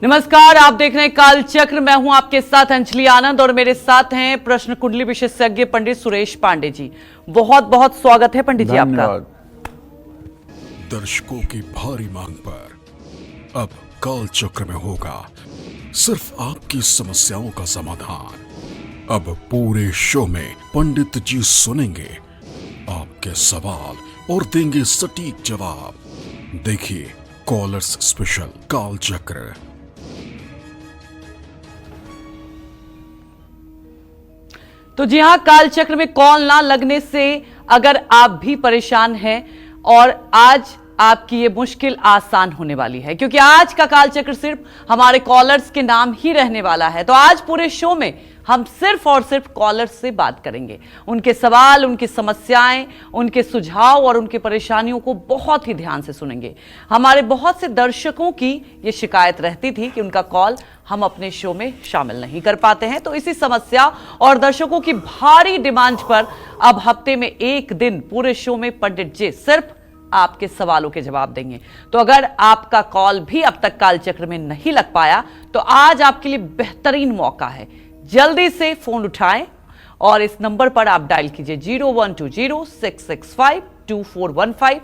नमस्कार, आप देख रहे हैं काल चक्र। मैं हूं आपके साथ अंजलि आनंद और मेरे साथ हैं प्रश्न कुंडली विशेषज्ञ पंडित सुरेश पांडे जी। बहुत बहुत स्वागत है पंडित जी आपका। दर्शकों की भारी मांग पर अब काल चक्र में होगा सिर्फ आपकी समस्याओं का समाधान। अब पूरे शो में पंडित जी सुनेंगे आपके सवाल और देंगे सटीक जवाब। देखिए कॉलर्स स्पेशल काल चक्र। तो जी हां, काल चक्र में कॉल ना लगने से अगर आप भी परेशान हैं और आज आपकी ये मुश्किल आसान होने वाली है, क्योंकि आज का काल चक्र सिर्फ हमारे कॉलर्स के नाम ही रहने वाला है। तो आज पूरे शो में हम सिर्फ और सिर्फ कॉलर्स से बात करेंगे, उनके सवाल, उनकी समस्याएं, उनके सुझाव और उनकी परेशानियों को बहुत ही ध्यान से सुनेंगे। हमारे बहुत से दर्शकों की ये शिकायत रहती थी कि उनका कॉल हम अपने शो में शामिल नहीं कर पाते हैं, तो इसी समस्या और दर्शकों की भारी डिमांड पर अब हफ्ते में एक दिन पूरे शो में पंडित जी सिर्फ आपके सवालों के जवाब देंगे। तो अगर आपका कॉल भी अब तक काल चक्र में नहीं लग पाया तो आज आपके लिए बेहतरीन मौका है। जल्दी से फोन उठाएं और इस नंबर पर आप डायल कीजिए 0120-665-2415,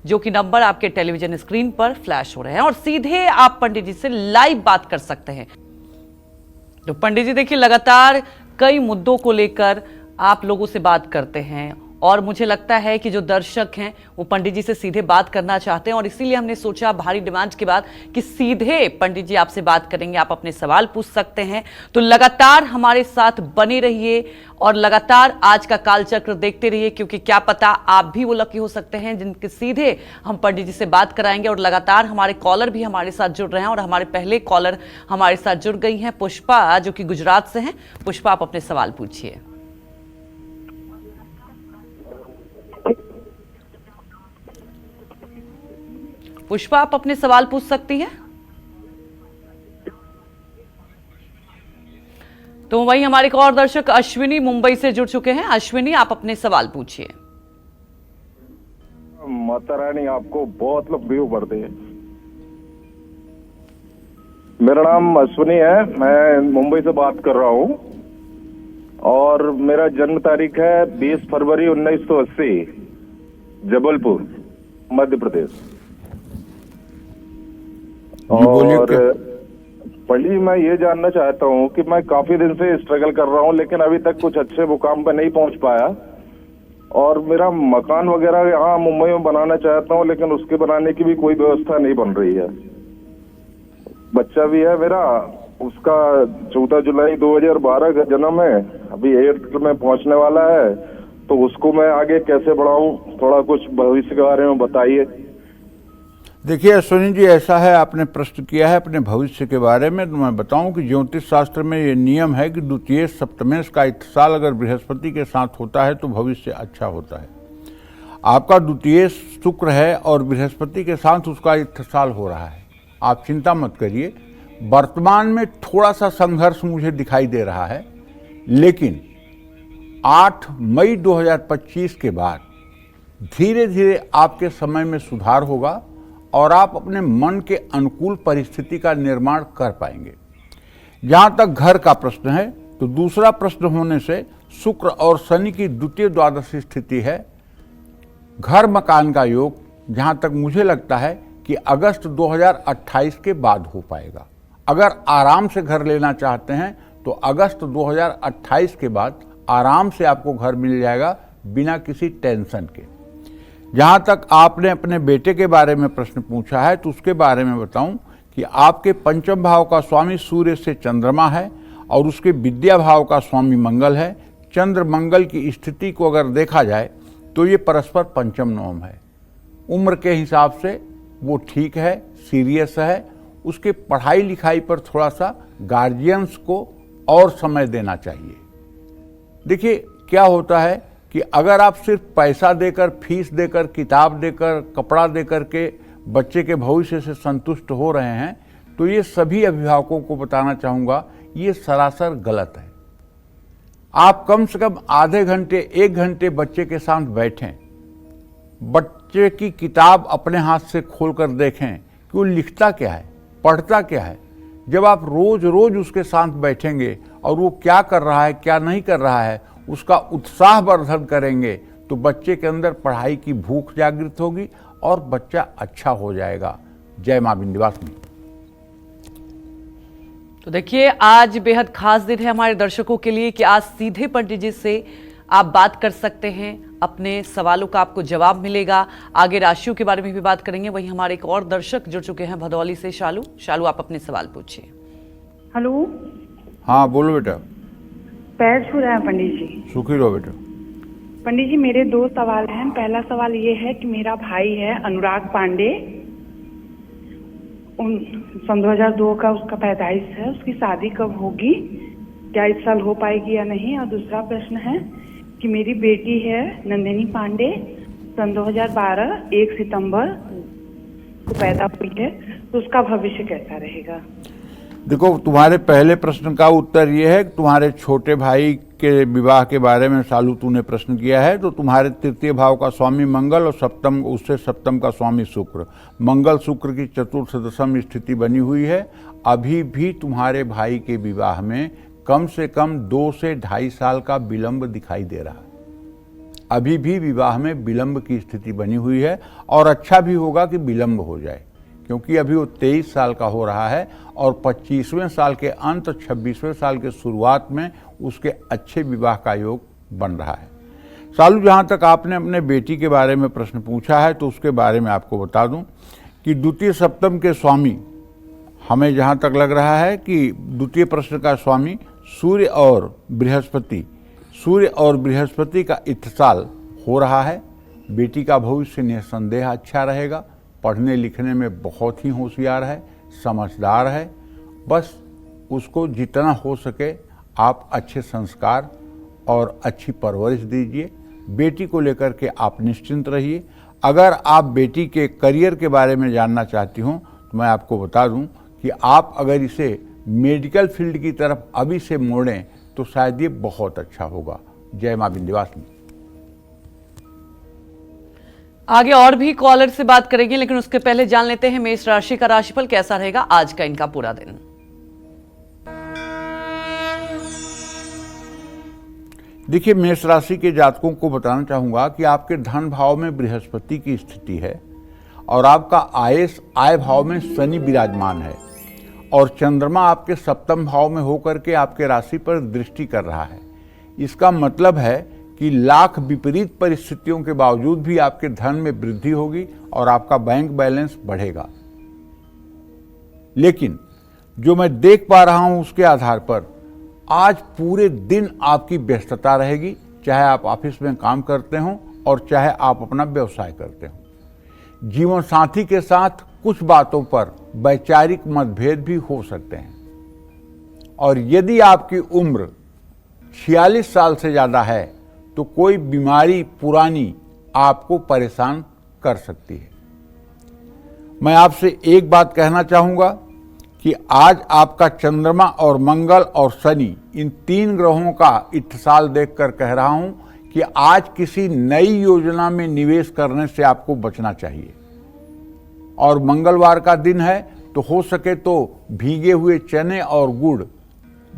जो कि नंबर आपके टेलीविजन स्क्रीन पर फ्लैश हो रहे हैं, और सीधे आप पंडित जी से लाइव बात कर सकते हैं। तो पंडित जी देखिए, लगातार कई मुद्दों को लेकर आप लोगों से बात करते हैं और मुझे लगता है कि जो दर्शक हैं वो पंडित जी से सीधे बात करना चाहते हैं, और इसीलिए हमने सोचा भारी डिमांड के बाद कि सीधे पंडित जी आपसे बात करेंगे, आप अपने सवाल पूछ सकते हैं। तो लगातार हमारे साथ बने रहिए और लगातार आज का काल चक्र देखते रहिए, क्योंकि क्या पता आप भी वो लकी हो सकते हैं जिनके सीधे हम पंडित जी से बात कराएंगे। और लगातार हमारे कॉलर भी हमारे साथ जुड़ रहे हैं और हमारे पहले कॉलर हमारे साथ जुड़ गई हैं पुष्पा, जो कि गुजरात से हैं। पुष्पा, आप अपने सवाल पूछिए। पुष्पा, आप अपने सवाल पूछ सकती हैं। तो वही हमारे एक और दर्शक अश्विनी मुंबई से जुड़ चुके हैं। अश्विनी, आप अपने सवाल पूछिए। माता रानी आपको बहुत लंबी उम्र दे। मेरा नाम अश्विनी है, मैं मुंबई से बात कर रहा हूं और मेरा जन्म तारीख है 20 फरवरी 1980, जबलपुर, मध्य प्रदेश। और पंडित जी, मैं ये जानना चाहता हूँ कि मैं काफी दिन से स्ट्रगल कर रहा हूँ, लेकिन अभी तक कुछ अच्छे मुकाम पर नहीं पहुंच पाया, और मेरा मकान वगैरह यहाँ मुंबई में बनाना चाहता हूँ, लेकिन उसके बनाने की भी कोई व्यवस्था नहीं बन रही है। बच्चा भी है मेरा, उसका 14 जुलाई 2012 का जन्म है, अभी 8th में पहुंचने वाला है, तो उसको मैं आगे कैसे बढ़ाऊं, थोड़ा कुछ भविष्य के बारे में बताइए। देखिए अश्विनी जी, ऐसा है, आपने प्रश्न किया है अपने भविष्य के बारे में, तो मैं बताऊं कि ज्योतिष शास्त्र में ये नियम है कि द्वितीय सप्तमेश का इत्तिसाल अगर बृहस्पति के साथ होता है तो भविष्य अच्छा होता है। आपका द्वितीय शुक्र है और बृहस्पति के साथ उसका इत्तिसाल हो रहा है। आप चिंता मत करिए। वर्तमान में थोड़ा सा संघर्ष मुझे दिखाई दे रहा है, लेकिन 8 मई 2025 के बाद धीरे धीरे आपके समय में सुधार होगा और आप अपने मन के अनुकूल परिस्थिति का निर्माण कर पाएंगे। जहाँ तक घर का प्रश्न है, तो दूसरा प्रश्न होने से शुक्र और शनि की द्वितीय द्वादशी स्थिति है, घर मकान का योग, जहाँ तक मुझे लगता है कि अगस्त 2028 के बाद हो पाएगा। अगर आराम से घर लेना चाहते हैं तो अगस्त 2028 के बाद आराम से आपको घर मिल जाएगा बिना किसी टेंशन के। जहाँ तक आपने अपने बेटे के बारे में प्रश्न पूछा है, तो उसके बारे में बताऊं कि आपके पंचम भाव का स्वामी सूर्य से चंद्रमा है और उसके विद्या भाव का स्वामी मंगल है। चंद्र मंगल की स्थिति को अगर देखा जाए तो ये परस्पर पंचम नवम है। उम्र के हिसाब से वो ठीक है, सीरियस है। उसके पढ़ाई लिखाई पर थोड़ा सा गार्जियंस को और समय देना चाहिए। देखिए क्या होता है कि अगर आप सिर्फ पैसा देकर, फीस देकर, किताब देकर, कपड़ा देकर के बच्चे के भविष्य से संतुष्ट हो रहे हैं, तो ये सभी अभिभावकों को बताना चाहूँगा, ये सरासर गलत है। आप कम से कम आधे घंटे, 1 घंटे बच्चे के साथ बैठें, बच्चे की किताब अपने हाथ से खोलकर देखें कि वो लिखता क्या है, पढ़ता क्या है। जब आप रोज रोज उसके साथ बैठेंगे और वो क्या कर रहा है क्या नहीं कर रहा है उसका उत्साहवर्धन करेंगे तो बच्चे के अंदर पढ़ाई की भूख जागृत होगी और बच्चा अच्छा हो जाएगा। जय मां विंध्यवासिनी। तो देखिए, आज बेहद खास दिन है हमारे दर्शकों के लिए कि आज सीधे पंडित जी से आप बात कर सकते हैं, अपने सवालों का आपको जवाब मिलेगा। आगे राशियों के बारे में भी बात करेंगे। वहीं हमारे एक और दर्शक जुड़ चुके हैं भदौली से, शालू। शालू, आप अपने सवाल पूछिए। हेलो। हाँ बोलो बेटा। पैर छू रहे हैं पंडित जी। सुखी रहो बेटा। पंडित जी, मेरे 2 सवाल हैं। पहला सवाल ये है कि मेरा भाई है अनुराग पांडे, सन 2002 का उसका पैदाइश है, उसकी शादी कब होगी, क्या इस साल हो पाएगी या नहीं। और दूसरा प्रश्न है कि मेरी बेटी है नंदिनी पांडे, सन 2012 1 सितंबर को पैदा हुई है, तो उसका भविष्य कैसा रहेगा। देखो, तुम्हारे पहले प्रश्न का उत्तर यह है कि तुम्हारे छोटे भाई के विवाह के बारे में शालू तूने प्रश्न किया है। तो तुम्हारे तृतीय भाव का स्वामी मंगल और सप्तम का स्वामी शुक्र, मंगल शुक्र की चतुर्थ दशम स्थिति बनी हुई है। अभी भी तुम्हारे भाई के विवाह में कम से कम 2 से 2.5 साल का विलंब दिखाई दे रहा है। अभी भी विवाह में विलंब की स्थिति बनी हुई है और अच्छा भी होगा कि विलंब हो जाए, क्योंकि अभी वो 23 साल का हो रहा है और 25वें साल के अंत 26वें साल के शुरुआत में उसके अच्छे विवाह का योग बन रहा है। सालू, जहाँ तक आपने अपने बेटी के बारे में प्रश्न पूछा है तो उसके बारे में आपको बता दूं कि द्वितीय सप्तम के स्वामी, हमें जहाँ तक लग रहा है कि द्वितीय प्रश्न का स्वामी सूर्य और बृहस्पति का इत्तिसाल हो रहा है। बेटी का भविष्य निसंदेह अच्छा रहेगा। पढ़ने लिखने में बहुत ही होशियार है, समझदार है। बस उसको जितना हो सके आप अच्छे संस्कार और अच्छी परवरिश दीजिए। बेटी को लेकर के आप निश्चिंत रहिए। अगर आप बेटी के करियर के बारे में जानना चाहती हूँ तो मैं आपको बता दूं कि आप अगर इसे मेडिकल फील्ड की तरफ अभी से मोड़ें तो शायद ये बहुत अच्छा होगा। जय मां विंध्यवासिनी। आगे और भी कॉलर से बात करेंगे, लेकिन उसके पहले जान लेते हैं मेष राशि का राशिफल कैसा रहेगा आज का इनका पूरा दिन। देखिए, मेष राशि के जातकों को बताना चाहूंगा कि आपके धन भाव में बृहस्पति की स्थिति है और आपका आय भाव में शनि विराजमान है और चंद्रमा आपके सप्तम भाव में होकर के आपके राशि पर दृष्टि कर रहा है। इसका मतलब है कि लाख विपरीत परिस्थितियों के बावजूद भी आपके धन में वृद्धि होगी और आपका बैंक बैलेंस बढ़ेगा। लेकिन जो मैं देख पा रहा हूं उसके आधार पर आज पूरे दिन आपकी व्यस्तता रहेगी, चाहे आप ऑफिस में काम करते हो और चाहे आप अपना व्यवसाय करते हो। जीवन साथी के साथ कुछ बातों पर वैचारिक मतभेद भी हो सकते हैं और यदि आपकी उम्र 46 साल से ज्यादा है तो कोई बीमारी पुरानी आपको परेशान कर सकती है। मैं आपसे एक बात कहना चाहूंगा कि आज आपका चंद्रमा और मंगल और शनि, इन 3 ग्रहों का इत्तिसाल देखकर कह रहा हूं कि आज किसी नई योजना में निवेश करने से आपको बचना चाहिए। और मंगलवार का दिन है तो हो सके तो भीगे हुए चने और गुड़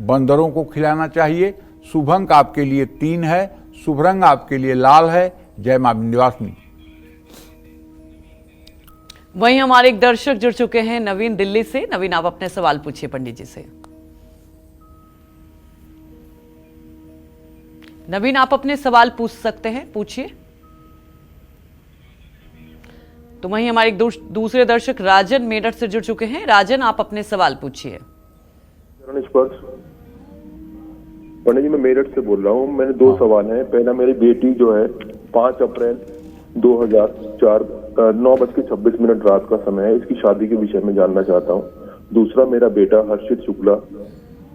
बंदरों को खिलाना चाहिए। शुभ अंक आपके लिए 3 है, शुभ रंग आपके लिए लाल है। जय मां विंध्यवासिनी। वहीं हमारे एक दर्शक जुड़ चुके हैं नवीन, दिल्ली से। नवीन, आप अपने सवाल पूछिए पंडित जी से। नवीन, आप अपने सवाल पूछ सकते हैं, पूछिए। तो वहीं हमारे एक दूसरे दर्शक राजन मेरठ से जुड़ चुके हैं। राजन, आप अपने सवाल पूछिए। पंडित जी, मैं मेरठ से बोल रहा हूँ। मैंने 2 सवाल हैं। पहला, मेरी बेटी जो है 5 अप्रैल 2004 9:26 रात का समय है, इसकी शादी के विषय में जानना चाहता हूँ। दूसरा, मेरा बेटा हर्षित शुक्ला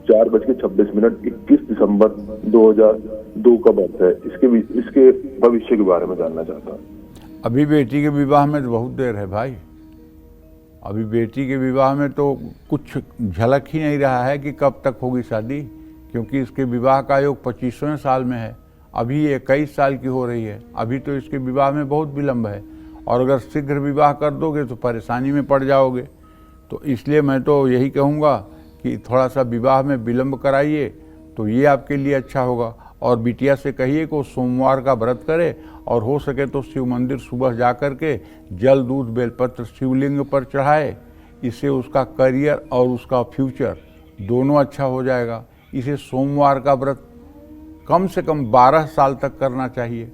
4:26 21 दिसंबर 2002 का बर्थ है, इसके भविष्य के बारे में जानना चाहता हूँ। अभी बेटी के विवाह में तो बहुत देर है भाई। अभी बेटी के विवाह में तो कुछ झलक ही नहीं रहा है कि कब तक होगी शादी, क्योंकि इसके विवाह का योग 25वें साल में है। अभी 21 साल की हो रही है। अभी तो इसके विवाह में बहुत विलंब है और अगर शीघ्र विवाह कर दोगे तो परेशानी में पड़ जाओगे। तो इसलिए मैं तो यही कहूँगा कि थोड़ा सा विवाह में विलंब कराइए तो ये आपके लिए अच्छा होगा। और बिटिया से कहिए कि वो सोमवार का व्रत करे और हो सके तो शिव मंदिर सुबह जा कर के जल दूध बेलपत्र शिवलिंग पर चढ़ाए। इससे उसका करियर और उसका फ्यूचर दोनों अच्छा हो जाएगा। इसे सोमवार का व्रत कम से कम 12 साल तक करना चाहिए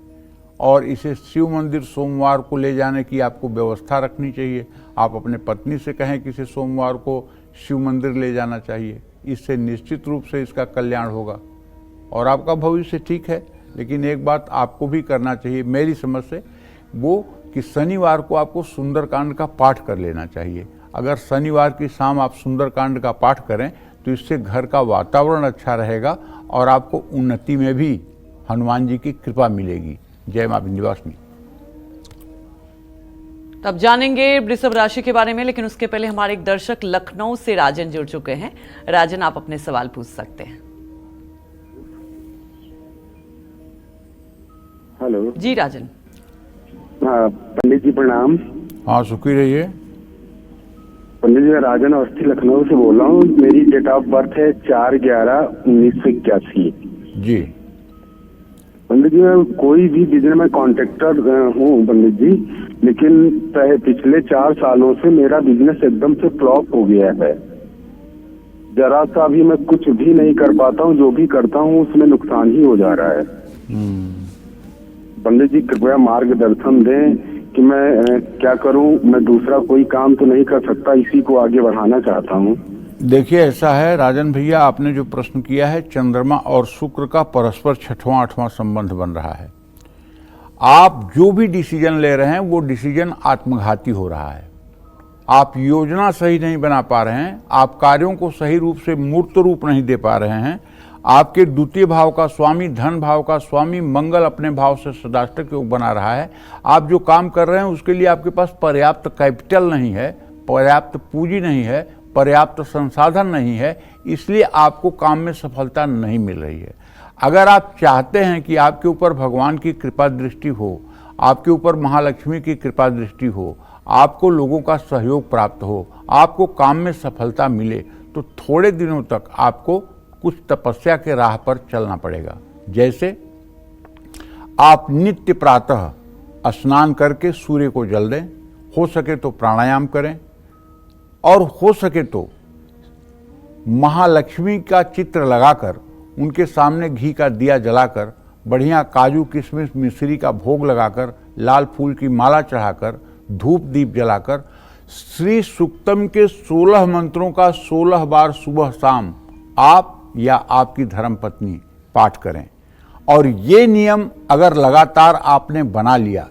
और इसे शिव मंदिर सोमवार को ले जाने की आपको व्यवस्था रखनी चाहिए। आप अपने पत्नी से कहें कि इसे सोमवार को शिव मंदिर ले जाना चाहिए। इससे निश्चित रूप से इसका कल्याण होगा और आपका भविष्य ठीक है। लेकिन एक बात आपको भी करना चाहिए मेरी समझ से, वो कि शनिवार को आपको सुंदरकांड का पाठ कर लेना चाहिए। अगर शनिवार की शाम आप सुंदरकांड का पाठ करें तो इससे घर का वातावरण अच्छा रहेगा और आपको उन्नति में भी हनुमान जी की कृपा मिलेगी। जय मां विंध्यवासिनी। तब जानेंगे वृषभ राशि के बारे में, लेकिन उसके पहले हमारे एक दर्शक लखनऊ से राजन जुड़ चुके हैं। राजन, आप अपने सवाल पूछ सकते हैं। हेलो जी राजन। हाँ पंडित जी प्रणाम। हाँ, सुखी रहिए। पंडित जी मैं राजन अवस्थी लखनऊ से बोल रहा हूँ। मेरी डेट ऑफ बर्थ है 4/11/1981। जी पंडित जी मैं कोई भी बिजनेस में कॉन्ट्रैक्टर हूँ पंडित जी, लेकिन पिछले 4 सालों से मेरा बिजनेस एकदम से फ्लॉप हो गया है। जरा सा भी मैं कुछ भी नहीं कर पाता हूँ, जो भी करता हूँ उसमें नुकसान ही हो जा रहा है। पंडित जी कृपया मार्गदर्शन दें कि मैं क्या करूं। मैं दूसरा कोई काम तो नहीं कर सकता, इसी को आगे बढ़ाना चाहता हूं। देखिए, ऐसा है राजन भैया, आपने जो प्रश्न किया है, चंद्रमा और शुक्र का परस्पर 6वां 8वां संबंध बन रहा है। आप जो भी डिसीजन ले रहे हैं वो डिसीजन आत्मघाती हो रहा है। आप योजना सही नहीं बना पा रहे हैं, आप कार्यों को सही रूप से मूर्त रूप नहीं दे पा रहे हैं। आपके द्वितीय भाव का स्वामी, धन भाव का स्वामी मंगल अपने भाव से सदाष्टक योग बना रहा है। आप जो काम कर रहे हैं उसके लिए आपके पास पर्याप्त कैपिटल नहीं है, पर्याप्त पूंजी नहीं है, पर्याप्त संसाधन नहीं है, इसलिए आपको काम में सफलता नहीं मिल रही है। अगर आप चाहते हैं कि आपके ऊपर भगवान की कृपा दृष्टि हो, आपके ऊपर महालक्ष्मी की कृपा दृष्टि हो, आपको लोगों का सहयोग प्राप्त हो, आपको काम में सफलता मिले, तो थोड़े दिनों तक आपको कुछ तपस्या के राह पर चलना पड़ेगा। जैसे आप नित्य प्रातः स्नान करके सूर्य को जल दें, हो सके तो प्राणायाम करें और हो सके तो महालक्ष्मी का चित्र लगाकर उनके सामने घी का दिया जलाकर, बढ़िया काजू किशमिश मिश्री का भोग लगाकर, लाल फूल की माला चढ़ाकर, धूप दीप जलाकर श्री सूक्तम के 16 मंत्रों का 16 बार सुबह शाम आप या आपकी धर्मपत्नी पाठ करें। और ये नियम अगर लगातार आपने बना लिया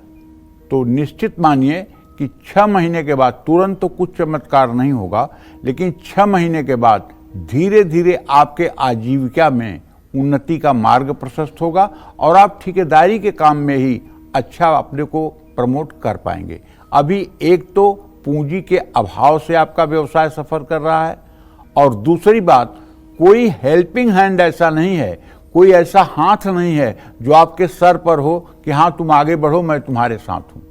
तो निश्चित मानिए कि 6 महीने के बाद, तुरंत तो कुछ चमत्कार नहीं होगा, लेकिन 6 महीने के बाद धीरे धीरे आपके आजीविका में उन्नति का मार्ग प्रशस्त होगा और आप ठेकेदारी के काम में ही अच्छा अपने को प्रमोट कर पाएंगे। अभी एक तो पूंजी के अभाव से आपका व्यवसाय सफर कर रहा है और दूसरी बात, कोई हेल्पिंग हैंड ऐसा नहीं है, कोई ऐसा हाथ नहीं है जो आपके सर पर हो कि हाँ तुम आगे बढ़ो, मैं तुम्हारे साथ हूँ।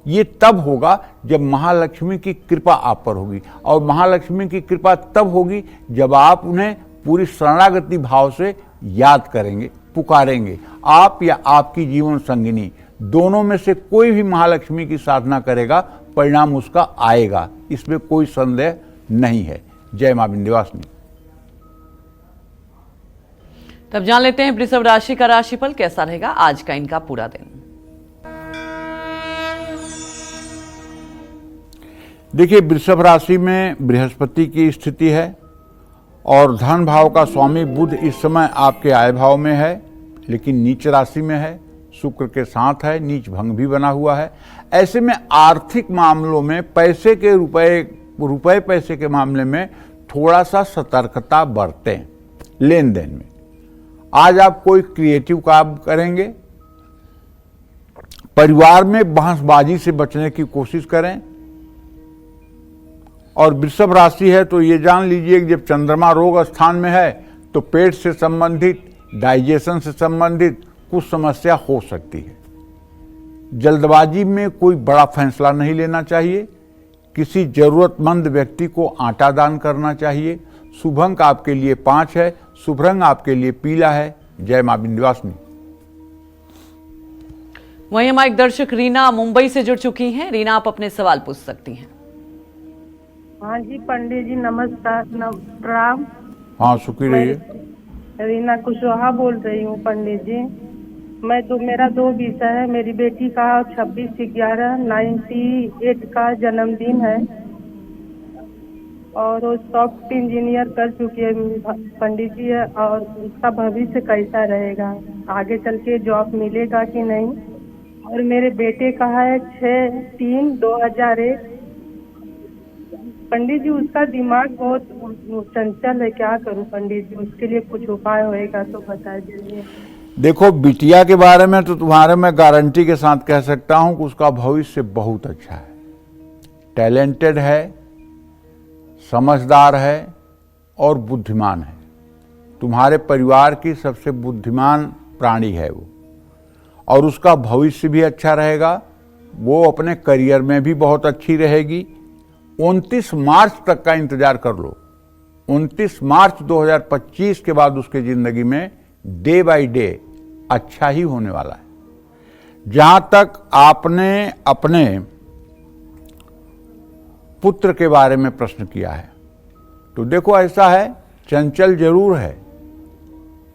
ये तब होगा जब महालक्ष्मी की कृपा आप पर होगी और महालक्ष्मी की कृपा तब होगी जब आप उन्हें पूरी शरणागति भाव से याद करेंगे, पुकारेंगे। आप या आपकी जीवन संगिनी दोनों में से कोई भी महालक्ष्मी की साधना करेगा, परिणाम उसका आएगा, इसमें कोई संदेह नहीं है। जय मां विंध्यवासिनी। तब जान लेते हैं वृषभ राशि का राशिफल कैसा रहेगा आज का इनका पूरा दिन। देखिए, वृषभ राशि में बृहस्पति की स्थिति है और धन भाव का स्वामी बुध इस समय आपके आय भाव में है, लेकिन नीच राशि में है, शुक्र के साथ है, नीच भंग भी बना हुआ है। ऐसे में आर्थिक मामलों में पैसे के रुपए पैसे के मामले में थोड़ा सा सतर्कता बरतें। लेन देन में आज आप कोई क्रिएटिव काम करेंगे, परिवार में बहसबाजी से बचने की कोशिश करें। और वृषभ राशि है तो ये जान लीजिए कि जब चंद्रमा रोग स्थान में है तो पेट से संबंधित, डाइजेशन से संबंधित कुछ समस्या हो सकती है। जल्दबाजी में कोई बड़ा फैसला नहीं लेना चाहिए। किसी जरूरतमंद व्यक्ति को आटा दान करना चाहिए। शुभ अंक आपके लिए 5 है, शुभ रंग आपके लिए पीला है। जय मां विंध्यवासिनी। वहीं हमारे एक दर्शक रीना मुंबई से जुड़ चुकी हैं। रीना, आप अपने सवाल पूछ सकती हैं। हाँ जी पंडित जी नमस्कार, प्रणाम। हाँ, सुखी रहिए। रीना कुशवाहा बोल रही हूँ पंडित जी। मेरा 2 विषय है। मेरी बेटी का 26/11/98 का जन्मदिन है और वो सॉफ्ट इंजीनियर कर चुकी है पंडित जी। और उसका भविष्य कैसा रहेगा, आगे चल के जॉब मिलेगा कि नहीं। और मेरे बेटे का है 6/3/2001। पंडित जी उसका दिमाग बहुत चंचल है, क्या करूं पंडित जी, उसके लिए कुछ उपाय होएगा तो बता दीजिए। देखो, बिटिया के बारे में तो तुम्हारे मैं गारंटी के साथ कह सकता हूं कि उसका भविष्य बहुत अच्छा है। टैलेंटेड है, समझदार है और बुद्धिमान है। तुम्हारे परिवार की सबसे बुद्धिमान प्राणी है वो, और उसका भविष्य भी अच्छा रहेगा। वो अपने करियर में भी बहुत अच्छी रहेगी। 29 मार्च तक का इंतजार कर लो। 29 मार्च 2025 के बाद उसके जिंदगी में डे बाय डे अच्छा ही होने वाला है। जहां तक आपने अपने पुत्र के बारे में प्रश्न किया है, तो देखो ऐसा है, चंचल जरूर है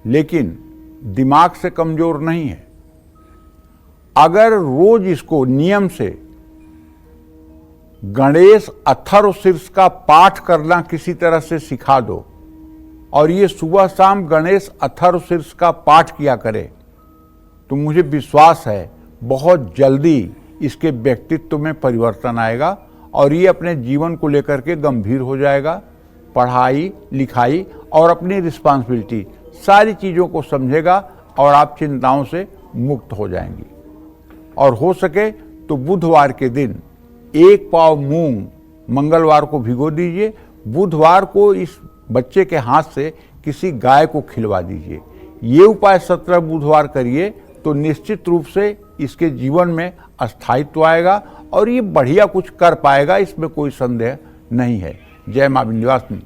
लेकिन दिमाग से कमजोर नहीं है। अगर रोज इसको नियम से गणेश अथर्वशीर्ष का पाठ करना किसी तरह से सिखा दो और ये सुबह शाम गणेश अथर्वशीर्ष का पाठ किया करे, तो मुझे विश्वास है बहुत जल्दी इसके व्यक्तित्व में परिवर्तन आएगा और ये अपने जीवन को लेकर के गंभीर हो जाएगा। पढ़ाई लिखाई और अपनी रिस्पॉन्सिबिलिटी सारी चीज़ों को समझेगा और आप चिंताओं से मुक्त हो जाएंगी। और हो सके तो बुधवार के दिन 1 पाव मूंग मंगलवार को भिगो दीजिए, बुधवार को इस बच्चे के हाथ से किसी गाय को खिलवा दीजिए। ये उपाय 17 बुधवार करिए तो निश्चित रूप से इसके जीवन में स्थायित्व आएगा और ये बढ़िया कुछ कर पाएगा, इसमें कोई संदेह नहीं है। जय मां विंध्यवासिनी।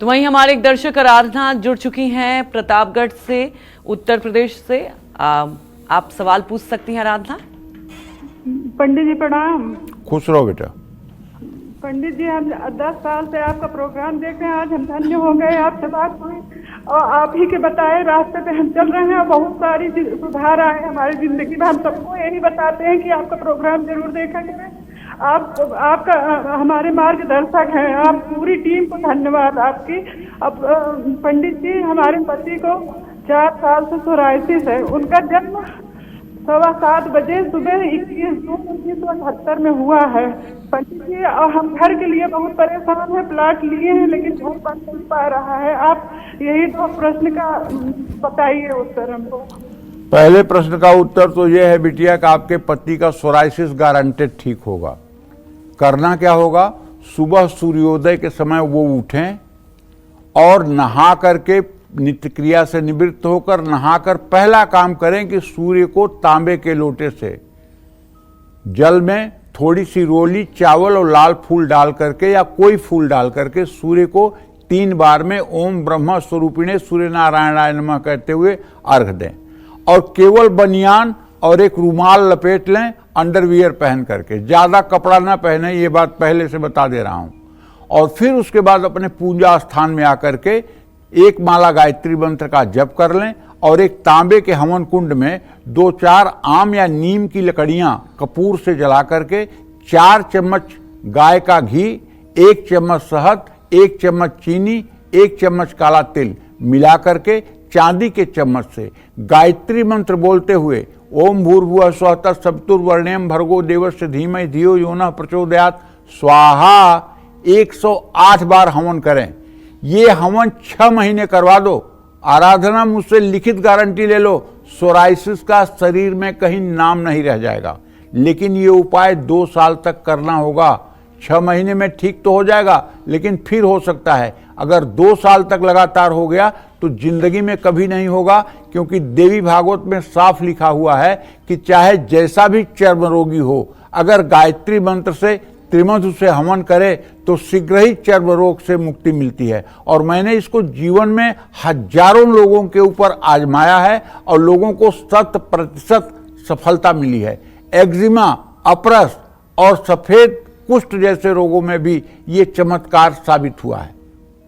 तो वहीं हमारे एक दर्शक आराधना जुड़ चुकी हैं प्रतापगढ़ से, उत्तर प्रदेश से। आप सवाल पूछ सकती हैं आराधना। पंडित जी प्रणाम। खुश रहो बेटा। पंडित जी हम 10 साल से आपका प्रोग्राम देख रहे हैं, आज हम धन्य हो गए, आपसे बात हुई और आप ही के बताए रास्ते पे हम चल रहे हैं और बहुत सारी सुधार आए हमारी जिंदगी में। हम सबको यही बताते हैं कि आपका प्रोग्राम जरूर देखा करें। आपका हमारे मार्गदर्शक हैं, आप पूरी टीम को धन्यवाद आपकी। अब पंडित जी हमारे पति को 4 साल से सोराइसिस है। उनका जन्म 7:15 बजे सुबह 21/1978 में हुआ है पंडित जी। और हम घर के लिए बहुत परेशान हैं, प्लाट लिए हैं लेकिन घर बन नहीं पा रहा है। आप यही 2 प्रश्न का बताइए उत्तर हमको। पहले प्रश्न का उत्तर तो यह है बिटिया कि आपके पति का सोराइसिस गारंटेड ठीक होगा। करना क्या होगा, सुबह सूर्योदय के समय वो उठें और नहा करके नित्य क्रिया से निवृत्त होकर नहाकर पहला काम करें कि सूर्य को तांबे के लोटे से जल में थोड़ी सी रोली चावल और लाल फूल डाल करके या कोई फूल डाल करके सूर्य को 3 बार में ओम ब्रह्म स्वरूपिणे सूर्य नारायणाय नमः कहते हुए अर्घ दें और केवल बनियान और एक रुमाल लपेट लें अंडरवियर पहन करके। ज्यादा कपड़ा ना पहने, ये बात पहले से बता दे रहा हूं। और फिर उसके बाद अपने पूजा स्थान में आकर के 1 माला गायत्री मंत्र का जप कर लें और एक तांबे के हवन कुंड में 2-4 आम या नीम की लकड़ियां कपूर से जला करके 4 चम्मच गाय का घी, 1 चम्मच शहद, 1 चम्मच चीनी, 1 चम्मच काला तिल मिला करके चांदी के चम्मच से गायत्री मंत्र बोलते हुए ओम भूर्भुवः स्वः तत्सवितुर्वरेण्यं भर्गो देवस्य धीमहि धियो यो नः प्रचोदयात् स्वाहा 108 बार हवन करें। ये हवन 6 महीने करवा दो। आराधना मुझसे लिखित गारंटी ले लो, सोराइसिस का शरीर में कहीं नाम नहीं रह जाएगा। लेकिन ये उपाय 2 साल तक करना होगा। 6 महीने में ठीक तो हो जाएगा लेकिन फिर हो सकता है अगर 2 साल तक लगातार हो गया तो जिंदगी में कभी नहीं होगा, क्योंकि देवी भागवत में साफ लिखा हुआ है कि चाहे जैसा भी चर्म रोगी हो, अगर गायत्री मंत्र से त्रिमधु से हवन करे तो शीघ्र ही चर्म रोग से मुक्ति मिलती है। और मैंने इसको जीवन में हजारों लोगों के ऊपर आजमाया है और लोगों को 100% सफलता मिली है। एक्जिमा, अपरस और सफेद कुष्ठ जैसे रोगों में भी ये चमत्कार साबित हुआ है।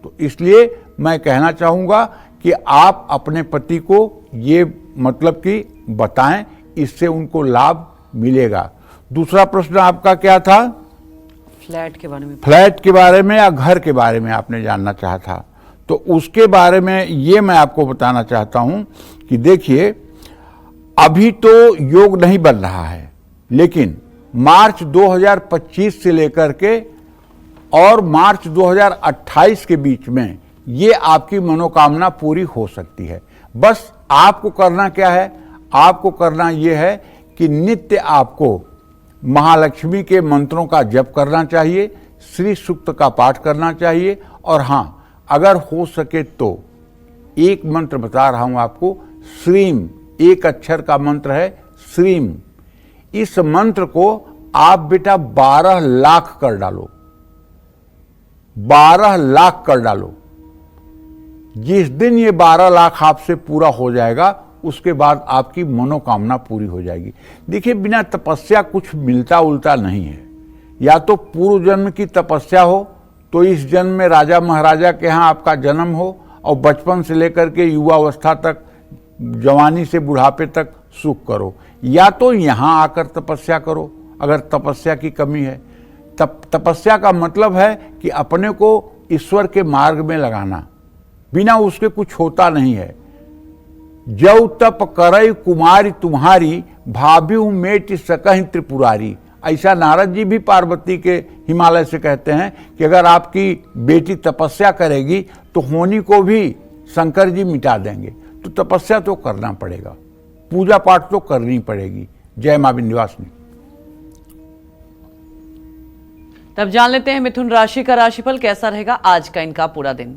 तो इसलिए मैं कहना चाहूँगा कि आप अपने पति को ये मतलब कि बताएं, इससे उनको लाभ मिलेगा। दूसरा प्रश्न आपका क्या था? फ्लैट के बारे में। फ्लैट के बारे में या घर के बारे में आपने जानना चाहा था, तो उसके बारे में ये मैं आपको बताना चाहता हूं कि देखिए, अभी तो योग नहीं बन रहा है, लेकिन मार्च 2025 से लेकर के और मार्च 2028 के बीच में ये आपकी मनोकामना पूरी हो सकती है। बस आपको करना क्या है? आपको करना ये है कि नित्य आपको महालक्ष्मी के मंत्रों का जप करना चाहिए, श्री सूक्त का पाठ करना चाहिए, और हाँ, अगर हो सके तो एक मंत्र बता रहा हूं आपको, श्रीम, एक अक्षर का मंत्र है श्रीम। इस मंत्र को आप बेटा 12 लाख कर डालो, 12 लाख कर डालो। जिस दिन ये 12 लाख आपसे पूरा हो जाएगा, उसके बाद आपकी मनोकामना पूरी हो जाएगी। देखिए, बिना तपस्या कुछ मिलता उलता नहीं है। या तो पूर्व जन्म की तपस्या हो, तो इस जन्म में राजा महाराजा के यहाँ आपका जन्म हो और बचपन से लेकर के युवावस्था तक, जवानी से बुढ़ापे तक सुख करो, या तो यहाँ आकर तपस्या करो अगर तपस्या की कमी है। तपस्या का मतलब है कि अपने को ईश्वर के मार्ग में लगाना, बिना उसके कुछ होता नहीं है। जौ तप करई कुमारी तुम्हारी, भाभ्यु मेट सकहि त्रिपुरारी। ऐसा नारद जी भी पार्वती के हिमालय से कहते हैं कि अगर आपकी बेटी तपस्या करेगी तो होनी को भी शंकर जी मिटा देंगे। तो तपस्या तो करना पड़ेगा, पूजा पाठ तो करनी पड़ेगी। जय मां विंध्यवासिनी। तब जान लेते हैं मिथुन राशि का राशिफल कैसा रहेगा आज का इनका पूरा दिन।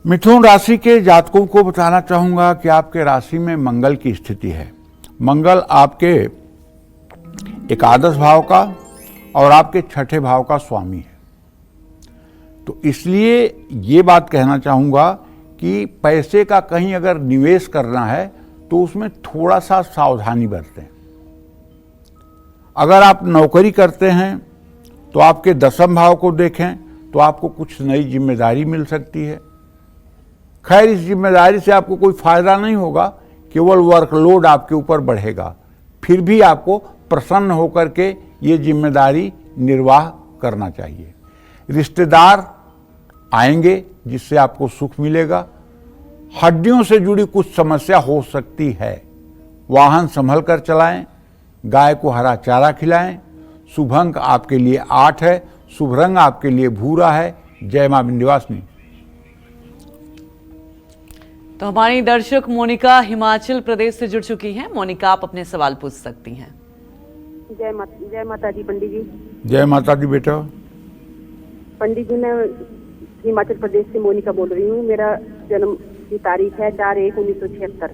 मिथुन राशि के जातकों को बताना चाहूंगा कि आपके राशि में मंगल की स्थिति है। मंगल आपके एकादश भाव का और आपके छठे भाव का स्वामी है। तो इसलिए ये बात कहना चाहूंगा कि पैसे का कहीं अगर निवेश करना है तो उसमें थोड़ा सा सावधानी बरतें। अगर आप नौकरी करते हैं तो आपके दसम भाव को देखें तो आपको कुछ नई जिम्मेदारी मिल सकती है। खैर, इस जिम्मेदारी से आपको कोई फायदा नहीं होगा, केवल वर्कलोड आपके ऊपर बढ़ेगा। फिर भी आपको प्रसन्न होकर के ये जिम्मेदारी निर्वाह करना चाहिए। रिश्तेदार आएंगे जिससे आपको सुख मिलेगा। हड्डियों से जुड़ी कुछ समस्या हो सकती है। वाहन संभल कर चलाएं, गाय को हरा चारा खिलाएं। शुभ अंक आपके लिए 8 है, शुभ रंग आपके लिए भूरा है। जय मां विंध्यवासिनी। तो हमारी दर्शक मोनिका हिमाचल प्रदेश से जुड़ चुकी हैं। मोनिका, आप अपने सवाल पूछ सकती हैं। जय माता दी पंडित जी। जय माता दी बेटा। पंडित जी, मैं हिमाचल प्रदेश से मोनिका बोल रही हूँ। मेरा जन्म की तारीख है 4/1/1976।